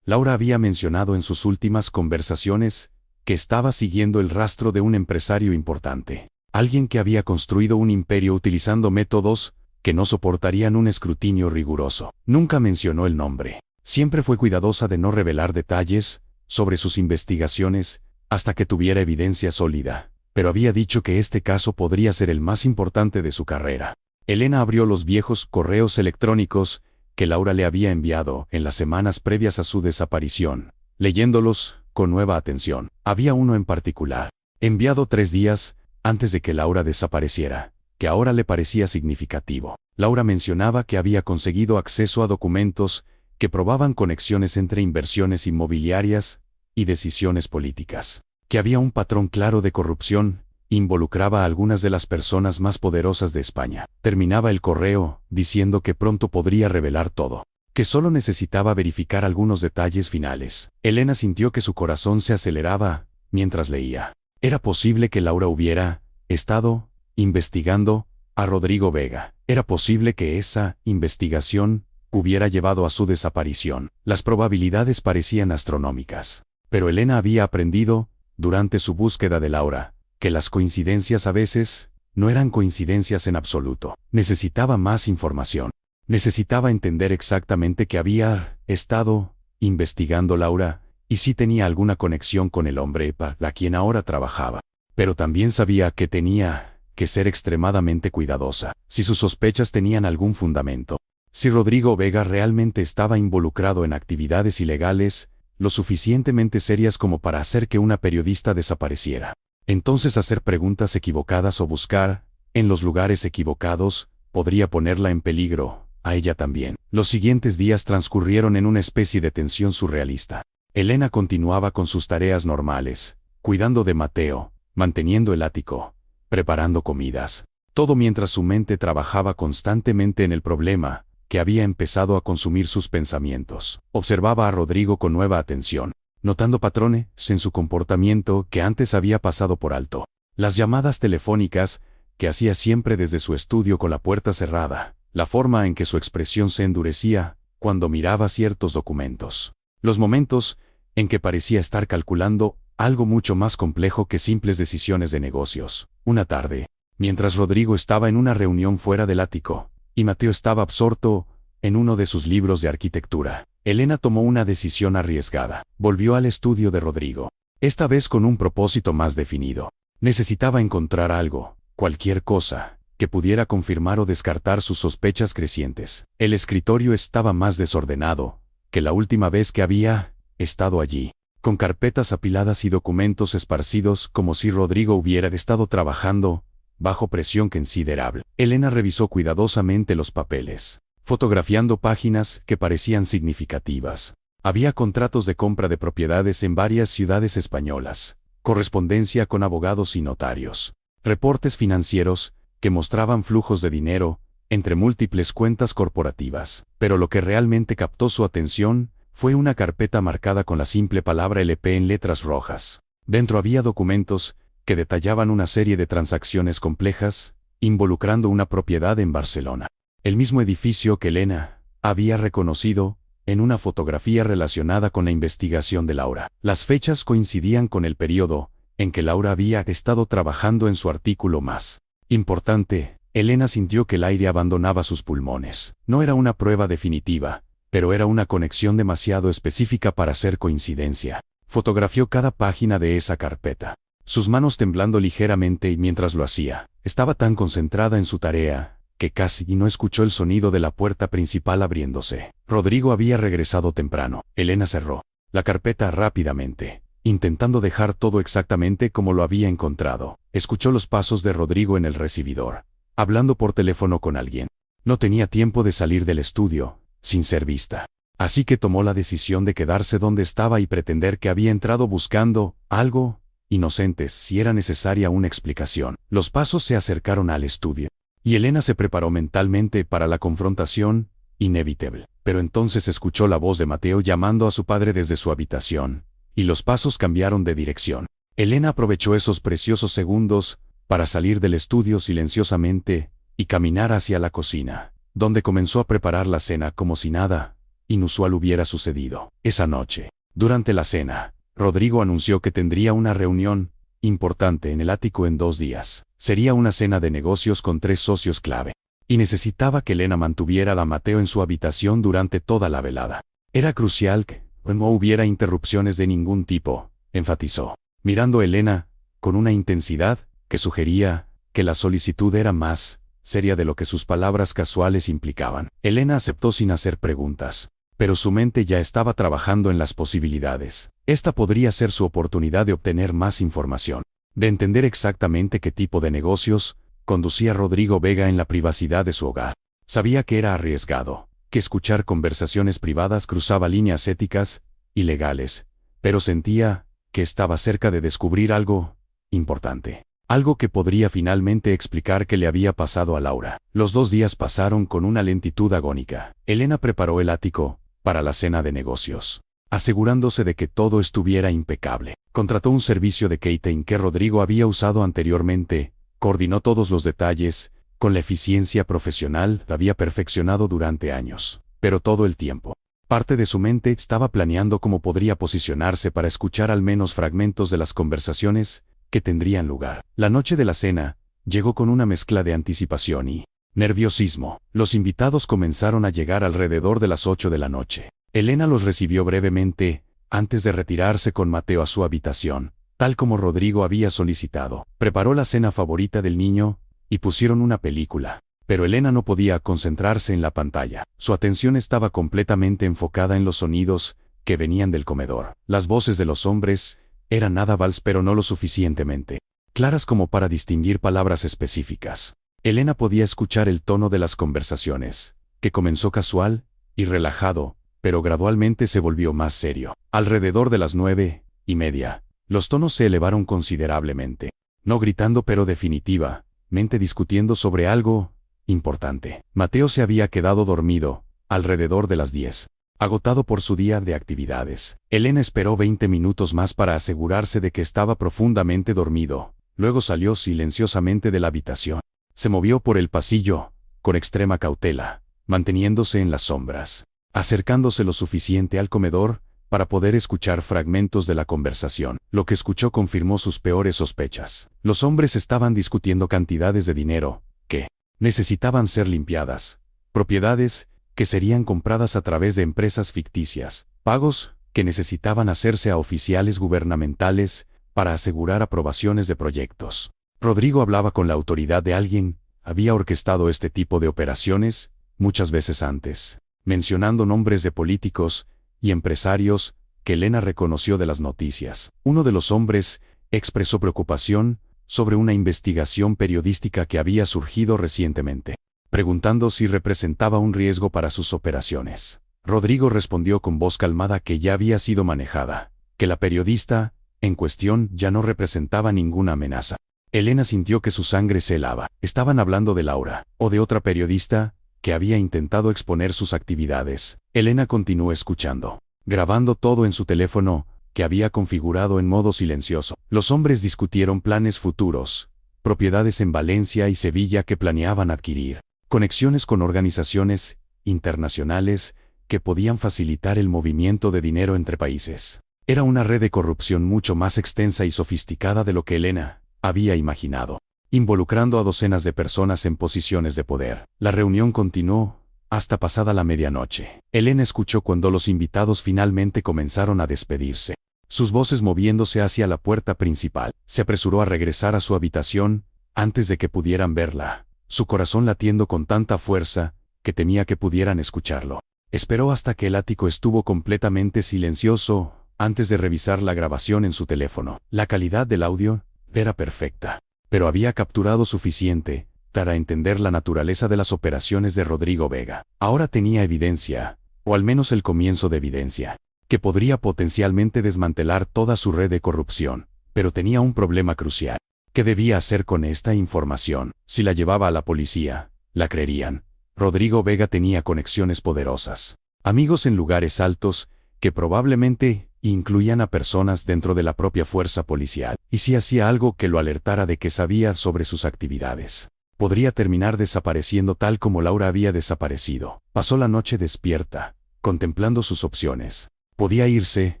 Laura había mencionado en sus últimas conversaciones que estaba siguiendo el rastro de un empresario importante, alguien que había construido un imperio utilizando métodos que no soportarían un escrutinio riguroso. Nunca mencionó el nombre. Siempre fue cuidadosa de no revelar detalles sobre sus investigaciones hasta que tuviera evidencia sólida, pero había dicho que este caso podría ser el más importante de su carrera. Elena abrió los viejos correos electrónicos que Laura le había enviado en las semanas previas a su desaparición, leyéndolos con nueva atención. Había uno en particular, enviado 3 días antes de que Laura desapareciera, que ahora le parecía significativo. Laura mencionaba que había conseguido acceso a documentos que probaban conexiones entre inversiones inmobiliarias y decisiones políticas, que había un patrón claro de corrupción, involucraba a algunas de las personas más poderosas de España. Terminaba el correo diciendo que pronto podría revelar todo, que solo necesitaba verificar algunos detalles finales. Elena sintió que su corazón se aceleraba mientras leía. Era posible que Laura hubiera estado investigando a Rodrigo Vega. Era posible que esa investigación hubiera llevado a su desaparición. Las probabilidades parecían astronómicas. Pero Elena había aprendido, durante su búsqueda de Laura, que las coincidencias a veces no eran coincidencias en absoluto. Necesitaba más información. Necesitaba entender exactamente qué había estado investigando Laura y si tenía alguna conexión con el hombre para quien ahora trabajaba. Pero también sabía que tenía que ser extremadamente cuidadosa, si sus sospechas tenían algún fundamento. Si Rodrigo Vega realmente estaba involucrado en actividades ilegales, lo suficientemente serias como para hacer que una periodista desapareciera, entonces hacer preguntas equivocadas o buscar en los lugares equivocados podría ponerla en peligro, a ella también. Los siguientes días transcurrieron en una especie de tensión surrealista. Elena continuaba con sus tareas normales, cuidando de Mateo, manteniendo el ático, preparando comidas. Todo mientras su mente trabajaba constantemente en el problema que había empezado a consumir sus pensamientos. Observaba a Rodrigo con nueva atención, notando patrones en su comportamiento que antes había pasado por alto. Las llamadas telefónicas que hacía siempre desde su estudio con la puerta cerrada, la forma en que su expresión se endurecía cuando miraba ciertos documentos, los momentos en que parecía estar calculando algo mucho más complejo que simples decisiones de negocios. Una tarde, mientras Rodrigo estaba en una reunión fuera del ático, y Mateo estaba absorto en uno de sus libros de arquitectura, Elena tomó una decisión arriesgada. Volvió al estudio de Rodrigo, esta vez con un propósito más definido. Necesitaba encontrar algo, cualquier cosa, que pudiera confirmar o descartar sus sospechas crecientes. El escritorio estaba más desordenado que la última vez que había estado allí, con carpetas apiladas y documentos esparcidos como si Rodrigo hubiera estado trabajando bajo presión considerable. Elena revisó cuidadosamente los papeles, fotografiando páginas que parecían significativas. Había contratos de compra de propiedades en varias ciudades españolas, correspondencia con abogados y notarios, reportes financieros que mostraban flujos de dinero entre múltiples cuentas corporativas. Pero lo que realmente captó su atención fue una carpeta marcada con la simple palabra LP en letras rojas. Dentro había documentos que detallaban una serie de transacciones complejas, involucrando una propiedad en Barcelona, el mismo edificio que Elena había reconocido en una fotografía relacionada con la investigación de Laura. Las fechas coincidían con el periodo en que Laura había estado trabajando en su artículo más importante. Elena sintió que el aire abandonaba sus pulmones. No era una prueba definitiva, pero era una conexión demasiado específica para ser coincidencia. Fotografió cada página de esa carpeta, sus manos temblando ligeramente, y mientras lo hacía, estaba tan concentrada en su tarea, que casi no escuchó el sonido de la puerta principal abriéndose. Rodrigo había regresado temprano. Elena cerró la carpeta rápidamente, intentando dejar todo exactamente como lo había encontrado. Escuchó los pasos de Rodrigo en el recibidor, hablando por teléfono con alguien. No tenía tiempo de salir del estudio, sin ser vista. Así que tomó la decisión de quedarse donde estaba y pretender que había entrado buscando algo, inocentes si era necesaria una explicación. Los pasos se acercaron al estudio, y Elena se preparó mentalmente para la confrontación inevitable. Pero entonces escuchó la voz de Mateo llamando a su padre desde su habitación, y los pasos cambiaron de dirección. Elena aprovechó esos preciosos segundos para salir del estudio silenciosamente y caminar hacia la cocina, donde comenzó a preparar la cena como si nada inusual hubiera sucedido. Esa noche, durante la cena, Rodrigo anunció que tendría una reunión importante en el ático en 2 días. Sería una cena de negocios con 3 socios clave, y necesitaba que Elena mantuviera a Mateo en su habitación durante toda la velada. Era crucial que no hubiera interrupciones de ningún tipo, enfatizó, mirando a Elena con una intensidad que sugería que la solicitud era más seria de lo que sus palabras casuales implicaban. Elena aceptó sin hacer preguntas, pero su mente ya estaba trabajando en las posibilidades. Esta podría ser su oportunidad de obtener más información, de entender exactamente qué tipo de negocios conducía Rodrigo Vega en la privacidad de su hogar. Sabía que era arriesgado, que escuchar conversaciones privadas cruzaba líneas éticas y legales, pero sentía que estaba cerca de descubrir algo importante. Algo que podría finalmente explicar qué le había pasado a Laura. Los 2 días pasaron con una lentitud agónica. Elena preparó el ático para la cena de negocios, asegurándose de que todo estuviera impecable. Contrató un servicio de catering que Rodrigo había usado anteriormente, coordinó todos los detalles, con la eficiencia profesional la había perfeccionado durante años, pero todo el tiempo, parte de su mente estaba planeando cómo podría posicionarse para escuchar al menos fragmentos de las conversaciones que tendrían lugar. La noche de la cena llegó con una mezcla de anticipación y nerviosismo. Los invitados comenzaron a llegar alrededor de las 8 de la noche. Elena los recibió brevemente, antes de retirarse con Mateo a su habitación, tal como Rodrigo había solicitado. Preparó la cena favorita del niño, y pusieron una película. Pero Elena no podía concentrarse en la pantalla. Su atención estaba completamente enfocada en los sonidos que venían del comedor. Las voces de los hombres eran audibles, pero no lo suficientemente claras como para distinguir palabras específicas. Elena podía escuchar el tono de las conversaciones, que comenzó casual y relajado, pero gradualmente se volvió más serio. Alrededor de las 9:30, los tonos se elevaron considerablemente, no gritando pero definitivamente discutiendo sobre algo importante. Mateo se había quedado dormido alrededor de las 10. Agotado por su día de actividades. Elena esperó 20 minutos más para asegurarse de que estaba profundamente dormido. Luego salió silenciosamente de la habitación. Se movió por el pasillo, con extrema cautela, manteniéndose en las sombras, acercándose lo suficiente al comedor para poder escuchar fragmentos de la conversación. Lo que escuchó confirmó sus peores sospechas. Los hombres estaban discutiendo cantidades de dinero que necesitaban ser limpiadas, propiedades que serían compradas a través de empresas ficticias, pagos que necesitaban hacerse a oficiales gubernamentales para asegurar aprobaciones de proyectos. Rodrigo hablaba con la autoridad de alguien, había orquestado este tipo de operaciones muchas veces antes, mencionando nombres de políticos y empresarios que Elena reconoció de las noticias. Uno de los hombres expresó preocupación sobre una investigación periodística que había surgido recientemente, preguntando si representaba un riesgo para sus operaciones. Rodrigo respondió con voz calmada que ya había sido manejada, que la periodista en cuestión ya no representaba ninguna amenaza. Elena sintió que su sangre se helaba. Estaban hablando de Laura, o de otra periodista que había intentado exponer sus actividades. Elena continuó escuchando, grabando todo en su teléfono, que había configurado en modo silencioso. Los hombres discutieron planes futuros, propiedades en Valencia y Sevilla que planeaban adquirir, conexiones con organizaciones internacionales que podían facilitar el movimiento de dinero entre países. Era una red de corrupción mucho más extensa y sofisticada de lo que Elena había imaginado. involucrando a docenas de personas en posiciones de poder. La reunión continuó hasta pasada la medianoche. Elena escuchó cuando los invitados finalmente comenzaron a despedirse, sus voces moviéndose hacia la puerta principal. Se apresuró a regresar a su habitación antes de que pudieran verla, su corazón latiendo con tanta fuerza que temía que pudieran escucharlo. Esperó hasta que el ático estuvo completamente silencioso antes de revisar la grabación en su teléfono. La calidad del audio era perfecta, pero había capturado suficiente para entender la naturaleza de las operaciones de Rodrigo Vega. Ahora tenía evidencia, o al menos el comienzo de evidencia, que podría potencialmente desmantelar toda su red de corrupción, pero tenía un problema crucial. ¿Qué debía hacer con esta información? Si la llevaba a la policía, la creerían. Rodrigo Vega tenía conexiones poderosas, amigos en lugares altos, que probablemente incluían a personas dentro de la propia fuerza policial. Y si hacía algo que lo alertara de que sabía sobre sus actividades, podría terminar desapareciendo tal como Laura había desaparecido. Pasó la noche despierta, contemplando sus opciones. Podía irse,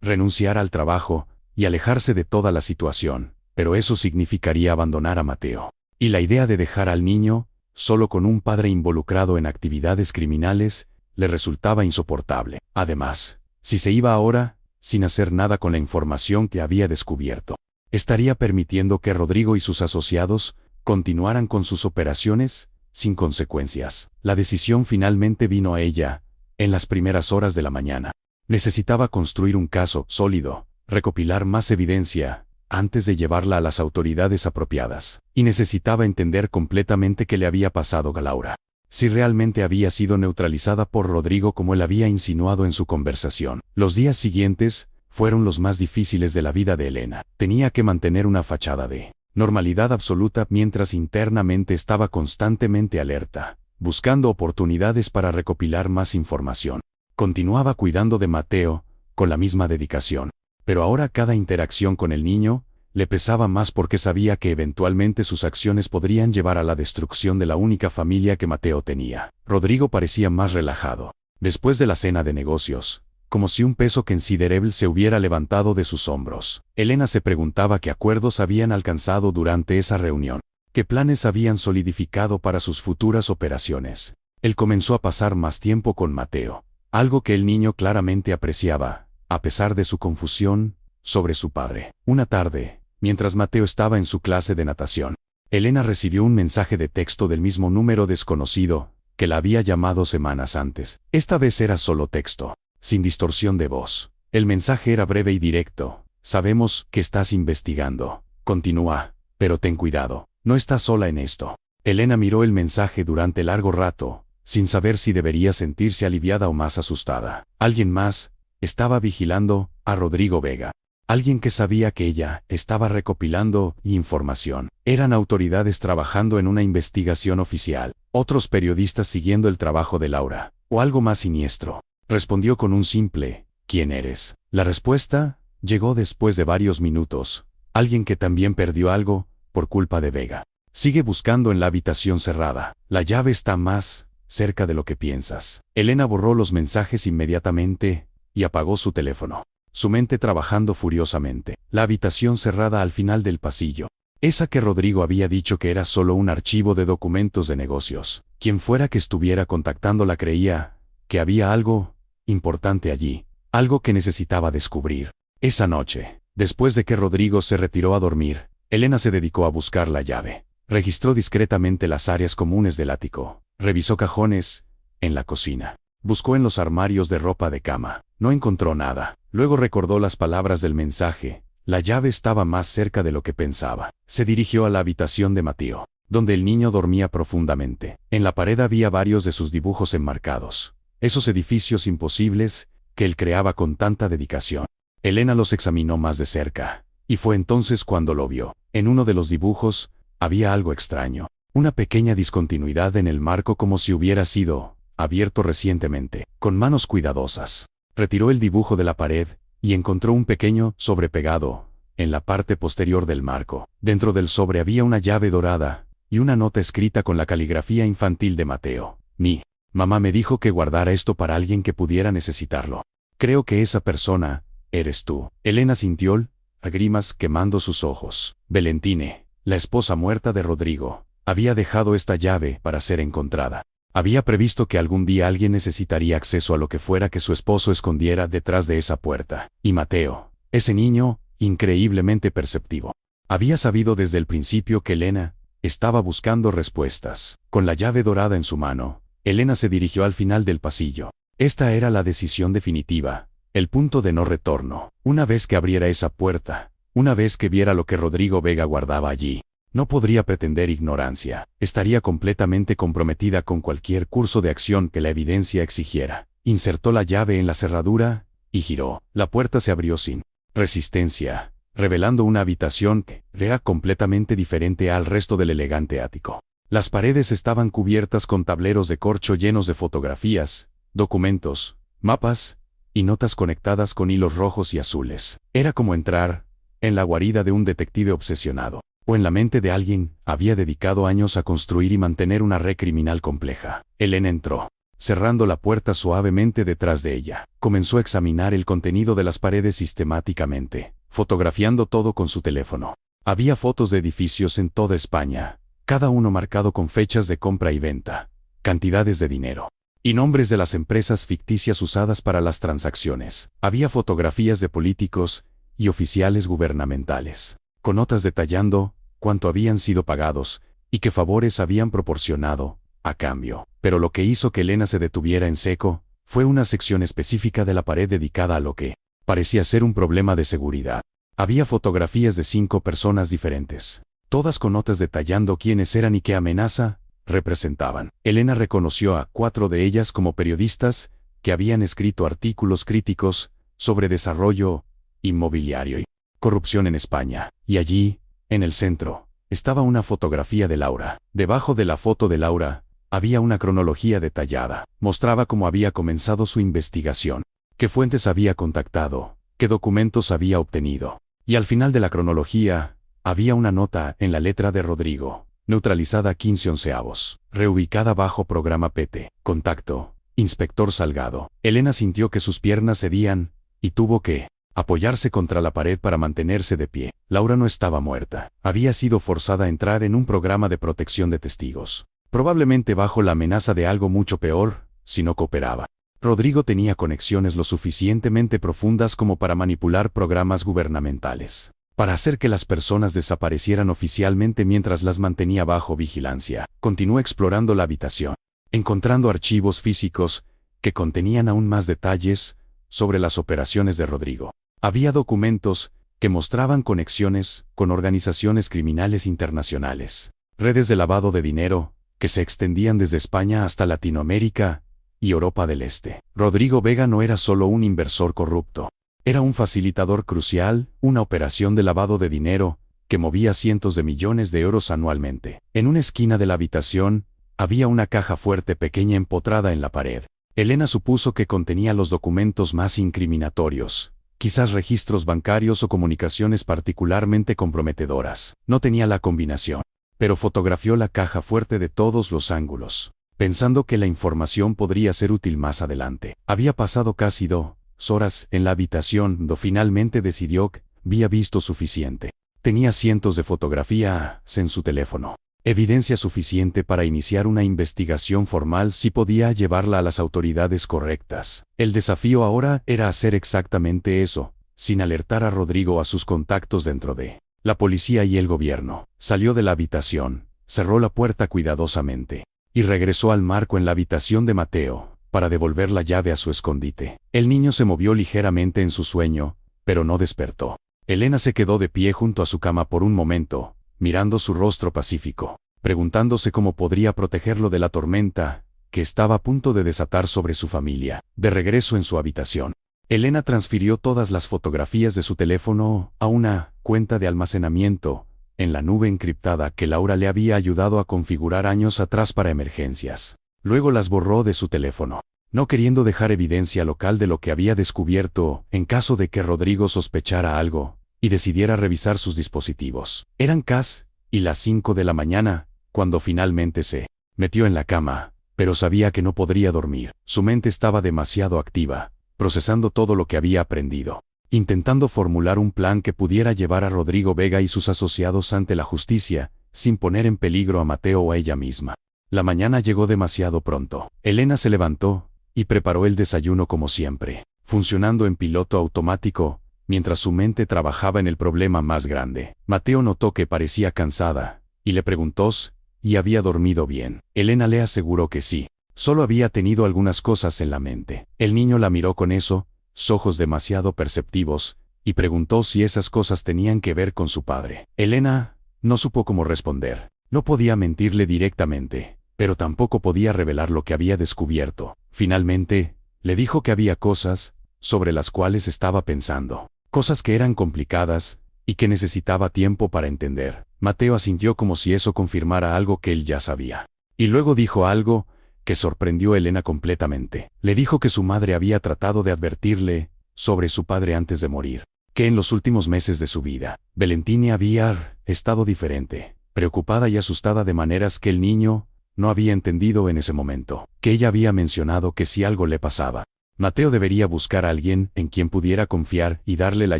renunciar al trabajo y alejarse de toda la situación, pero eso significaría abandonar a Mateo. Y la idea de dejar al niño solo con un padre involucrado en actividades criminales le resultaba insoportable. Además, si se iba ahora, sin hacer nada con la información que había descubierto, estaría permitiendo que Rodrigo y sus asociados continuaran con sus operaciones sin consecuencias. La decisión finalmente vino a ella en las primeras horas de la mañana. Necesitaba construir un caso sólido, recopilar más evidencia antes de llevarla a las autoridades apropiadas, y necesitaba entender completamente qué le había pasado a Laura. Si realmente había sido neutralizada por Rodrigo como él había insinuado en su conversación. Los días siguientes fueron los más difíciles de la vida de Elena. Tenía que mantener una fachada de normalidad absoluta mientras internamente estaba constantemente alerta, buscando oportunidades para recopilar más información. Continuaba cuidando de Mateo con la misma dedicación, pero ahora cada interacción con el niño le pesaba más porque sabía que eventualmente sus acciones podrían llevar a la destrucción de la única familia que Mateo tenía. Rodrigo parecía más relajado después de la cena de negocios, como si un peso considerable se hubiera levantado de sus hombros. Elena se preguntaba qué acuerdos habían alcanzado durante esa reunión, qué planes habían solidificado para sus futuras operaciones. Él comenzó a pasar más tiempo con Mateo, algo que el niño claramente apreciaba, a pesar de su confusión sobre su padre. Una tarde, mientras Mateo estaba en su clase de natación, Elena recibió un mensaje de texto del mismo número desconocido que la había llamado semanas antes. Esta vez era solo texto, sin distorsión de voz. El mensaje era breve y directo. Sabemos que estás investigando. Continúa, pero ten cuidado. No estás sola en esto. Elena miró el mensaje durante largo rato, sin saber si debería sentirse aliviada o más asustada. Alguien más estaba vigilando a Rodrigo Vega. Alguien que sabía que ella estaba recopilando información. Eran autoridades trabajando en una investigación oficial, otros periodistas siguiendo el trabajo de Laura, o algo más siniestro. Respondió con un simple, ¿quién eres? La respuesta llegó después de varios minutos. Alguien que también perdió algo por culpa de Vega. Sigue buscando en la habitación cerrada. La llave está más cerca de lo que piensas. Elena borró los mensajes inmediatamente y apagó su teléfono, su mente trabajando furiosamente. La habitación cerrada al final del pasillo. Esa que Rodrigo había dicho que era solo un archivo de documentos de negocios. Quien fuera que estuviera contactándola creía que había algo importante allí, algo que necesitaba descubrir. Esa noche, después de que Rodrigo se retiró a dormir, Elena se dedicó a buscar la llave. Registró discretamente las áreas comunes del ático. Revisó cajones en la cocina. Buscó en los armarios de ropa de cama. No encontró nada. Luego recordó las palabras del mensaje. La llave estaba más cerca de lo que pensaba. Se dirigió a la habitación de Mateo, donde el niño dormía profundamente. En la pared había varios de sus dibujos enmarcados. Esos edificios imposibles que él creaba con tanta dedicación. Elena los examinó más de cerca, y fue entonces cuando lo vio. En uno de los dibujos había algo extraño. Una pequeña discontinuidad en el marco como si hubiera sido abierto recientemente. Con manos cuidadosas, retiró el dibujo de la pared y encontró un pequeño sobre pegado en la parte posterior del marco. Dentro del sobre había una llave dorada y una nota escrita con la caligrafía infantil de Mateo. Mi mamá me dijo que guardara esto para alguien que pudiera necesitarlo. Creo que esa persona eres tú. Elena sintió lágrimas quemando sus ojos. Valentine, la esposa muerta de Rodrigo, había dejado esta llave para ser encontrada. Había previsto que algún día alguien necesitaría acceso a lo que fuera que su esposo escondiera detrás de esa puerta. Y Mateo, ese niño, increíblemente perceptivo, había sabido desde el principio que Elena estaba buscando respuestas. Con la llave dorada en su mano, Elena se dirigió al final del pasillo. Esta era la decisión definitiva, el punto de no retorno. Una vez que abriera esa puerta, una vez que viera lo que Rodrigo Vega guardaba allí, no podría pretender ignorancia. Estaría completamente comprometida con cualquier curso de acción que la evidencia exigiera. Insertó la llave en la cerradura y giró. La puerta se abrió sin resistencia, revelando una habitación que era completamente diferente al resto del elegante ático. Las paredes estaban cubiertas con tableros de corcho llenos de fotografías, documentos, mapas y notas conectadas con hilos rojos y azules. Era como entrar en la guarida de un detective obsesionado, o en la mente de alguien había dedicado años a construir y mantener una red criminal compleja. Elena entró, cerrando la puerta suavemente detrás de ella. Comenzó a examinar el contenido de las paredes sistemáticamente, fotografiando todo con su teléfono. Había fotos de edificios en toda España, cada uno marcado con fechas de compra y venta, cantidades de dinero y nombres de las empresas ficticias usadas para las transacciones. Había fotografías de políticos y oficiales gubernamentales, con notas detallando cuánto habían sido pagados y qué favores habían proporcionado a cambio. Pero lo que hizo que Elena se detuviera en seco fue una sección específica de la pared dedicada a lo que parecía ser un problema de seguridad. Había fotografías de 5 personas diferentes, todas con notas detallando quiénes eran y qué amenaza representaban. Elena reconoció a 4 de ellas como periodistas que habían escrito artículos críticos sobre desarrollo inmobiliario y corrupción en España. Y allí, en el centro, estaba una fotografía de Laura. Debajo de la foto de Laura había una cronología detallada. Mostraba cómo había comenzado su investigación, qué fuentes había contactado, qué documentos había obtenido. Y al final de la cronología, había una nota en la letra de Rodrigo, neutralizada 15 onceavos, reubicada bajo programa PT. Contacto, Inspector Salgado. Elena sintió que sus piernas cedían y tuvo que apoyarse contra la pared para mantenerse de pie. Laura no estaba muerta. Había sido forzada a entrar en un programa de protección de testigos, probablemente bajo la amenaza de algo mucho peor, si no cooperaba. Rodrigo tenía conexiones lo suficientemente profundas como para manipular programas gubernamentales, para hacer que las personas desaparecieran oficialmente mientras las mantenía bajo vigilancia. Continuó explorando la habitación, encontrando archivos físicos que contenían aún más detalles sobre las operaciones de Rodrigo. Había documentos que mostraban conexiones con organizaciones criminales internacionales, redes de lavado de dinero que se extendían desde España hasta Latinoamérica y Europa del Este. Rodrigo Vega no era solo un inversor corrupto. Era un facilitador crucial, una operación de lavado de dinero que movía cientos de millones de euros anualmente. En una esquina de la habitación había una caja fuerte pequeña empotrada en la pared. Elena supuso que contenía los documentos más incriminatorios, quizás registros bancarios o comunicaciones particularmente comprometedoras. No tenía la combinación, pero fotografió la caja fuerte de todos los ángulos, pensando que la información podría ser útil más adelante. Había pasado casi 2 horas en la habitación cuando finalmente decidió que había visto suficiente. Tenía cientos de fotografías en su teléfono, evidencia suficiente para iniciar una investigación formal si podía llevarla a las autoridades correctas. El desafío ahora era hacer exactamente eso, sin alertar a Rodrigo a sus contactos dentro de la policía y el gobierno. Salió de la habitación, cerró la puerta cuidadosamente y regresó al marco en la habitación de Mateo para devolver la llave a su escondite. El niño se movió ligeramente en su sueño, pero no despertó. Elena se quedó de pie junto a su cama por un momento, mirando su rostro pacífico, preguntándose cómo podría protegerlo de la tormenta que estaba a punto de desatar sobre su familia. De regreso en su habitación, Elena transfirió todas las fotografías de su teléfono a una cuenta de almacenamiento en la nube encriptada que Laura le había ayudado a configurar años atrás para emergencias. Luego las borró de su teléfono, no queriendo dejar evidencia local de lo que había descubierto en caso de que Rodrigo sospechara algo y decidiera revisar sus dispositivos. Eran casi las 5 de la mañana cuando finalmente se metió en la cama, pero sabía que no podría dormir. Su mente estaba demasiado activa, procesando todo lo que había aprendido intentando formular un plan que pudiera llevar a Rodrigo Vega y sus asociados ante la justicia, sin poner en peligro a Mateo o a ella misma. La mañana llegó demasiado pronto. Elena se levantó y preparó el desayuno como siempre, funcionando en piloto automático, mientras su mente trabajaba en el problema más grande. Mateo notó que parecía cansada, y le preguntó si había dormido bien. Elena le aseguró que sí. Solo había tenido algunas cosas en la mente. El niño la miró con esos ojos demasiado perceptivos, y preguntó si esas cosas tenían que ver con su padre. Elena no supo cómo responder. No podía mentirle directamente, pero tampoco podía revelar lo que había descubierto. Finalmente, le dijo que había cosas sobre las cuales estaba pensando. Cosas que eran complicadas y que necesitaba tiempo para entender. Mateo asintió como si eso confirmara algo que él ya sabía. Y luego dijo algo que sorprendió a Elena completamente. Le dijo que su madre había tratado de advertirle sobre su padre antes de morir, que en los últimos meses de su vida, Valentina había estado diferente, preocupada y asustada de maneras que el niño no había entendido en ese momento, que ella había mencionado que si algo le pasaba, Mateo debería buscar a alguien en quien pudiera confiar y darle la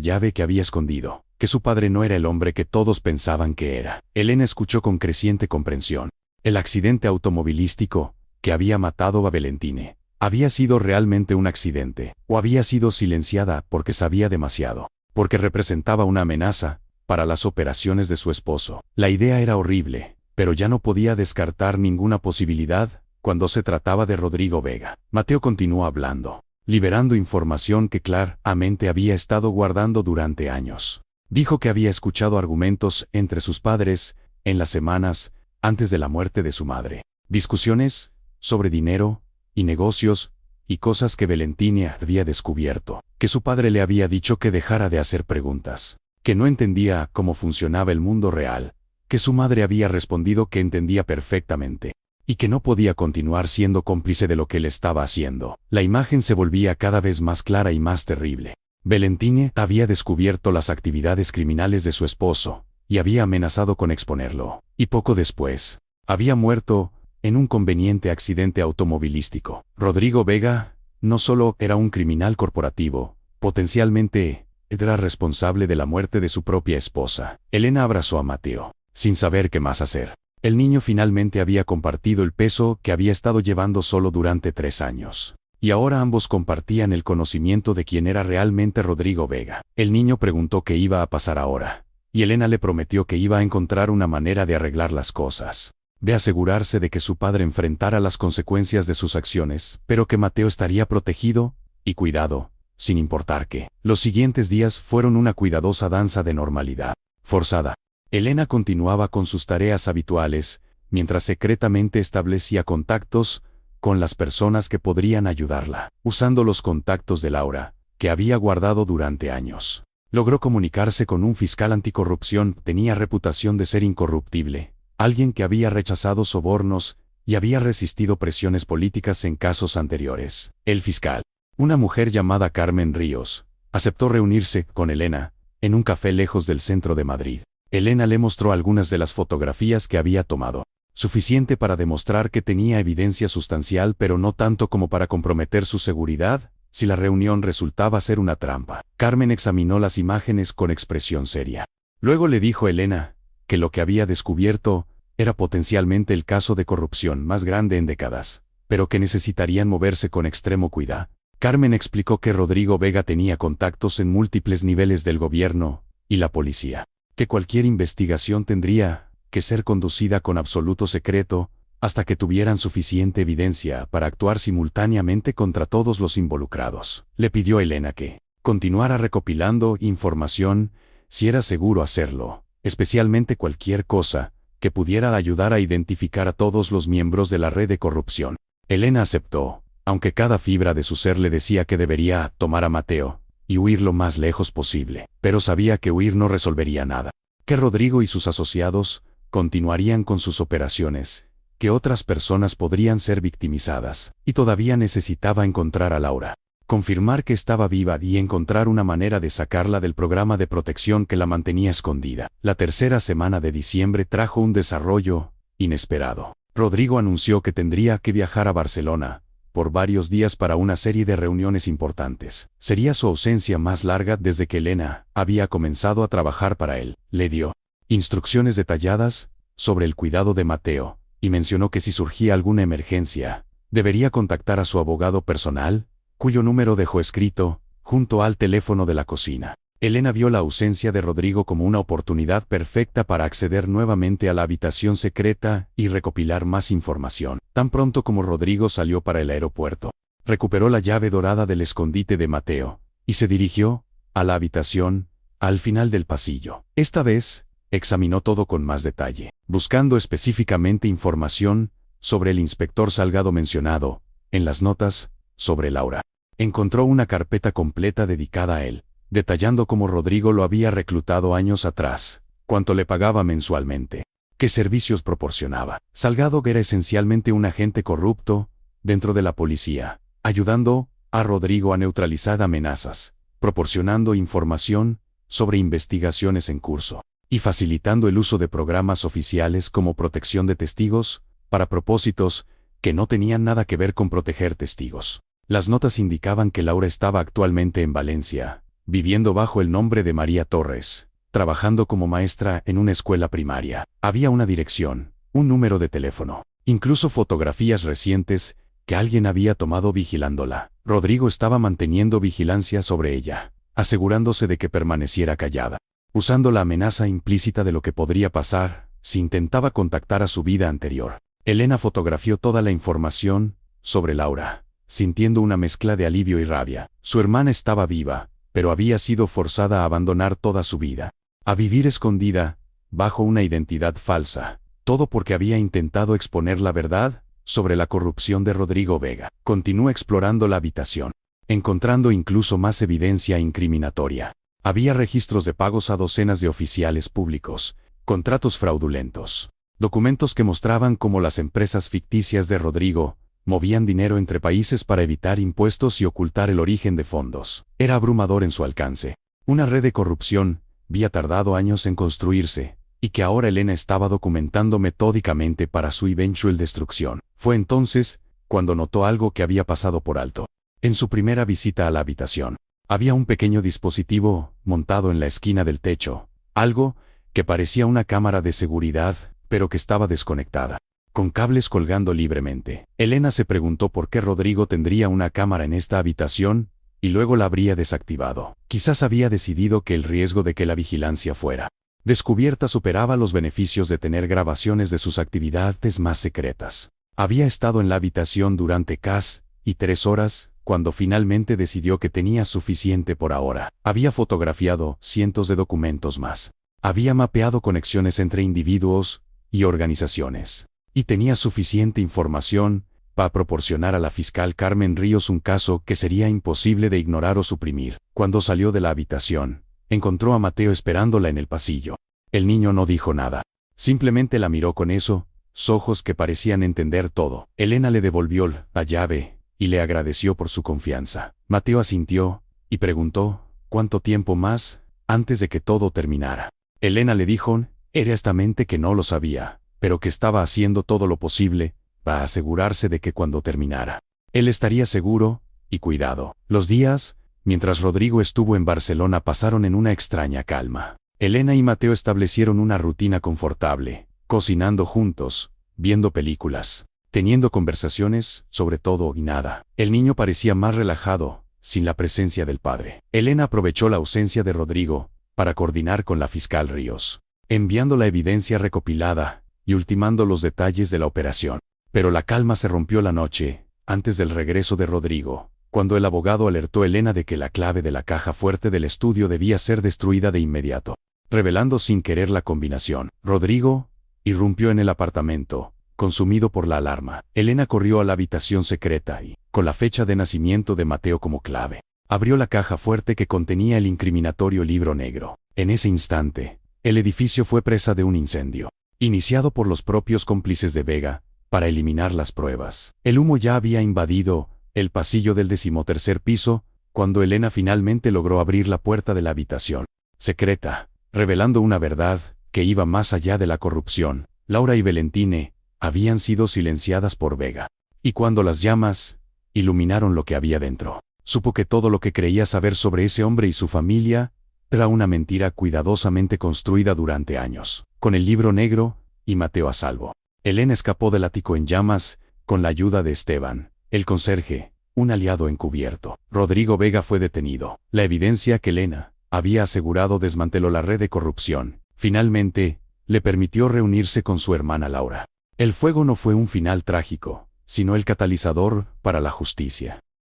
llave que había escondido, que su padre no era el hombre que todos pensaban que era. Elena escuchó con creciente comprensión. El accidente automovilístico que había matado a Valentina había sido realmente un accidente, o había sido silenciada porque sabía demasiado, porque representaba una amenaza para las operaciones de su esposo. La idea era horrible, pero ya no podía descartar ninguna posibilidad cuando se trataba de Rodrigo Vega. Mateo continuó hablando, liberando información que claramente había estado guardando durante años. Dijo que había escuchado argumentos entre sus padres en las semanas antes de la muerte de su madre. Discusiones sobre dinero y negocios y cosas que Valentina había descubierto. Que su padre le había dicho que dejara de hacer preguntas, que no entendía cómo funcionaba el mundo real, que su madre había respondido que entendía perfectamente, y que no podía continuar siendo cómplice de lo que él estaba haciendo. La imagen se volvía cada vez más clara y más terrible. Valentina había descubierto las actividades criminales de su esposo, y había amenazado con exponerlo. Y poco después, había muerto en un conveniente accidente automovilístico. Rodrigo Vega no solo era un criminal corporativo, potencialmente era responsable de la muerte de su propia esposa. Elena abrazó a Mateo, sin saber qué más hacer. El niño finalmente había compartido el peso que había estado llevando solo durante 3 años. Y ahora ambos compartían el conocimiento de quién era realmente Rodrigo Vega. El niño preguntó qué iba a pasar ahora, y Elena le prometió que iba a encontrar una manera de arreglar las cosas, de asegurarse de que su padre enfrentara las consecuencias de sus acciones, pero que Mateo estaría protegido y cuidado, sin importar qué. Los siguientes días fueron una cuidadosa danza de normalidad forzada. Elena continuaba con sus tareas habituales, mientras secretamente establecía contactos con las personas que podrían ayudarla, usando los contactos de Laura, que había guardado durante años. Logró comunicarse con un fiscal anticorrupción, tenía reputación de ser incorruptible, alguien que había rechazado sobornos y había resistido presiones políticas en casos anteriores. El fiscal, una mujer llamada Carmen Ríos, aceptó reunirse con Elena en un café lejos del centro de Madrid. Elena le mostró algunas de las fotografías que había tomado, suficiente para demostrar que tenía evidencia sustancial, pero no tanto como para comprometer su seguridad si la reunión resultaba ser una trampa. Carmen examinó las imágenes con expresión seria. Luego le dijo a Elena que lo que había descubierto era potencialmente el caso de corrupción más grande en décadas, pero que necesitarían moverse con extremo cuidado. Carmen explicó que Rodrigo Vega tenía contactos en múltiples niveles del gobierno y la policía, que cualquier investigación tendría que ser conducida con absoluto secreto, hasta que tuvieran suficiente evidencia para actuar simultáneamente contra todos los involucrados. Le pidió a Elena que continuara recopilando información si era seguro hacerlo, especialmente cualquier cosa que pudiera ayudar a identificar a todos los miembros de la red de corrupción. Elena aceptó, aunque cada fibra de su ser le decía que debería tomar a Mateo y huir lo más lejos posible, pero sabía que huir no resolvería nada, que Rodrigo y sus asociados continuarían con sus operaciones, que otras personas podrían ser victimizadas, y todavía necesitaba encontrar a Laura, confirmar que estaba viva y encontrar una manera de sacarla del programa de protección que la mantenía escondida. La tercera semana de diciembre trajo un desarrollo inesperado. Rodrigo anunció que tendría que viajar a Barcelona por varios días para una serie de reuniones importantes. Sería su ausencia más larga desde que Elena había comenzado a trabajar para él. Le dio instrucciones detalladas sobre el cuidado de Mateo, y mencionó que si surgía alguna emergencia, debería contactar a su abogado personal, cuyo número dejó escrito junto al teléfono de la cocina. Elena vio la ausencia de Rodrigo como una oportunidad perfecta para acceder nuevamente a la habitación secreta y recopilar más información. Tan pronto como Rodrigo salió para el aeropuerto, recuperó la llave dorada del escondite de Mateo y se dirigió a la habitación al final del pasillo. Esta vez, examinó todo con más detalle, buscando específicamente información sobre el inspector Salgado mencionado en las notas sobre Laura. Encontró una carpeta completa dedicada a él, detallando cómo Rodrigo lo había reclutado años atrás, cuánto le pagaba mensualmente, qué servicios proporcionaba. Salgado era esencialmente un agente corrupto dentro de la policía, ayudando a Rodrigo a neutralizar amenazas, proporcionando información sobre investigaciones en curso, y facilitando el uso de programas oficiales como protección de testigos, para propósitos que no tenían nada que ver con proteger testigos. Las notas indicaban que Laura estaba actualmente en Valencia, viviendo bajo el nombre de María Torres, trabajando como maestra en una escuela primaria. Había una dirección, un número de teléfono, incluso fotografías recientes que alguien había tomado vigilándola. Rodrigo estaba manteniendo vigilancia sobre ella, asegurándose de que permaneciera callada, usando la amenaza implícita de lo que podría pasar si intentaba contactar a su vida anterior. Elena fotografió toda la información sobre Laura, sintiendo una mezcla de alivio y rabia. Su hermana estaba viva, pero había sido forzada a abandonar toda su vida, a vivir escondida, bajo una identidad falsa, todo porque había intentado exponer la verdad sobre la corrupción de Rodrigo Vega. Continuó explorando la habitación, encontrando incluso más evidencia incriminatoria. Había registros de pagos a docenas de oficiales públicos, contratos fraudulentos, documentos que mostraban cómo las empresas ficticias de Rodrigo movían dinero entre países para evitar impuestos y ocultar el origen de fondos. Era abrumador en su alcance. Una red de corrupción había tardado años en construirse, y que ahora Elena estaba documentando metódicamente para su eventual destrucción. Fue entonces cuando notó algo que había pasado por alto. En su primera visita a la habitación, había un pequeño dispositivo montado en la esquina del techo, algo que parecía una cámara de seguridad, pero que estaba desconectada, con cables colgando libremente. Elena se preguntó por qué Rodrigo tendría una cámara en esta habitación, y luego la habría desactivado. Quizás había decidido que el riesgo de que la vigilancia fuera descubierta superaba los beneficios de tener grabaciones de sus actividades más secretas. Había estado en la habitación durante casi 3 horas, cuando finalmente decidió que tenía suficiente por ahora. Había fotografiado cientos de documentos más. Había mapeado conexiones entre individuos y organizaciones, y tenía suficiente información para proporcionar a la fiscal Carmen Ríos un caso que sería imposible de ignorar o suprimir. Cuando salió de la habitación, encontró a Mateo esperándola en el pasillo. El niño no dijo nada. Simplemente la miró con esos ojos que parecían entender todo. Elena le devolvió la llave y le agradeció por su confianza. Mateo asintió y preguntó, ¿cuánto tiempo más antes de que todo terminara? Elena le dijo, honestamente que no lo sabía, pero que estaba haciendo todo lo posible para asegurarse de que cuando terminara, él estaría seguro y cuidado. Los días, mientras Rodrigo estuvo en Barcelona, pasaron en una extraña calma. Elena y Mateo establecieron una rutina confortable, cocinando juntos, viendo películas, teniendo conversaciones sobre todo y nada. El niño parecía más relajado, sin la presencia del padre. Elena aprovechó la ausencia de Rodrigo para coordinar con la fiscal Ríos, enviando la evidencia recopilada y ultimando los detalles de la operación. Pero la calma se rompió la noche antes del regreso de Rodrigo, cuando el abogado alertó a Elena de que la clave de la caja fuerte del estudio debía ser destruida de inmediato, revelando sin querer la combinación. Rodrigo irrumpió en el apartamento, consumido por la alarma. Elena corrió a la habitación secreta y, con la fecha de nacimiento de Mateo como clave, abrió la caja fuerte que contenía el incriminatorio libro negro. En ese instante, el edificio fue presa de un incendio, iniciado por los propios cómplices de Vega, para eliminar las pruebas. El humo ya había invadido el pasillo del 13º piso, cuando Elena finalmente logró abrir la puerta de la habitación secreta, revelando una verdad que iba más allá de la corrupción. Laura y Valentine habían sido silenciadas por Vega, y cuando las llamas iluminaron lo que había dentro. Supo que todo lo que creía saber sobre ese hombre y su familia era una mentira cuidadosamente construida durante años. Con el libro negro y Mateo a salvo, Elena escapó del ático en llamas con la ayuda de Esteban, el conserje, un aliado encubierto. Rodrigo Vega fue detenido. La evidencia que Elena había asegurado desmanteló la red de corrupción. Finalmente, le permitió reunirse con su hermana Laura. El fuego no fue un final trágico, sino el catalizador para la justicia.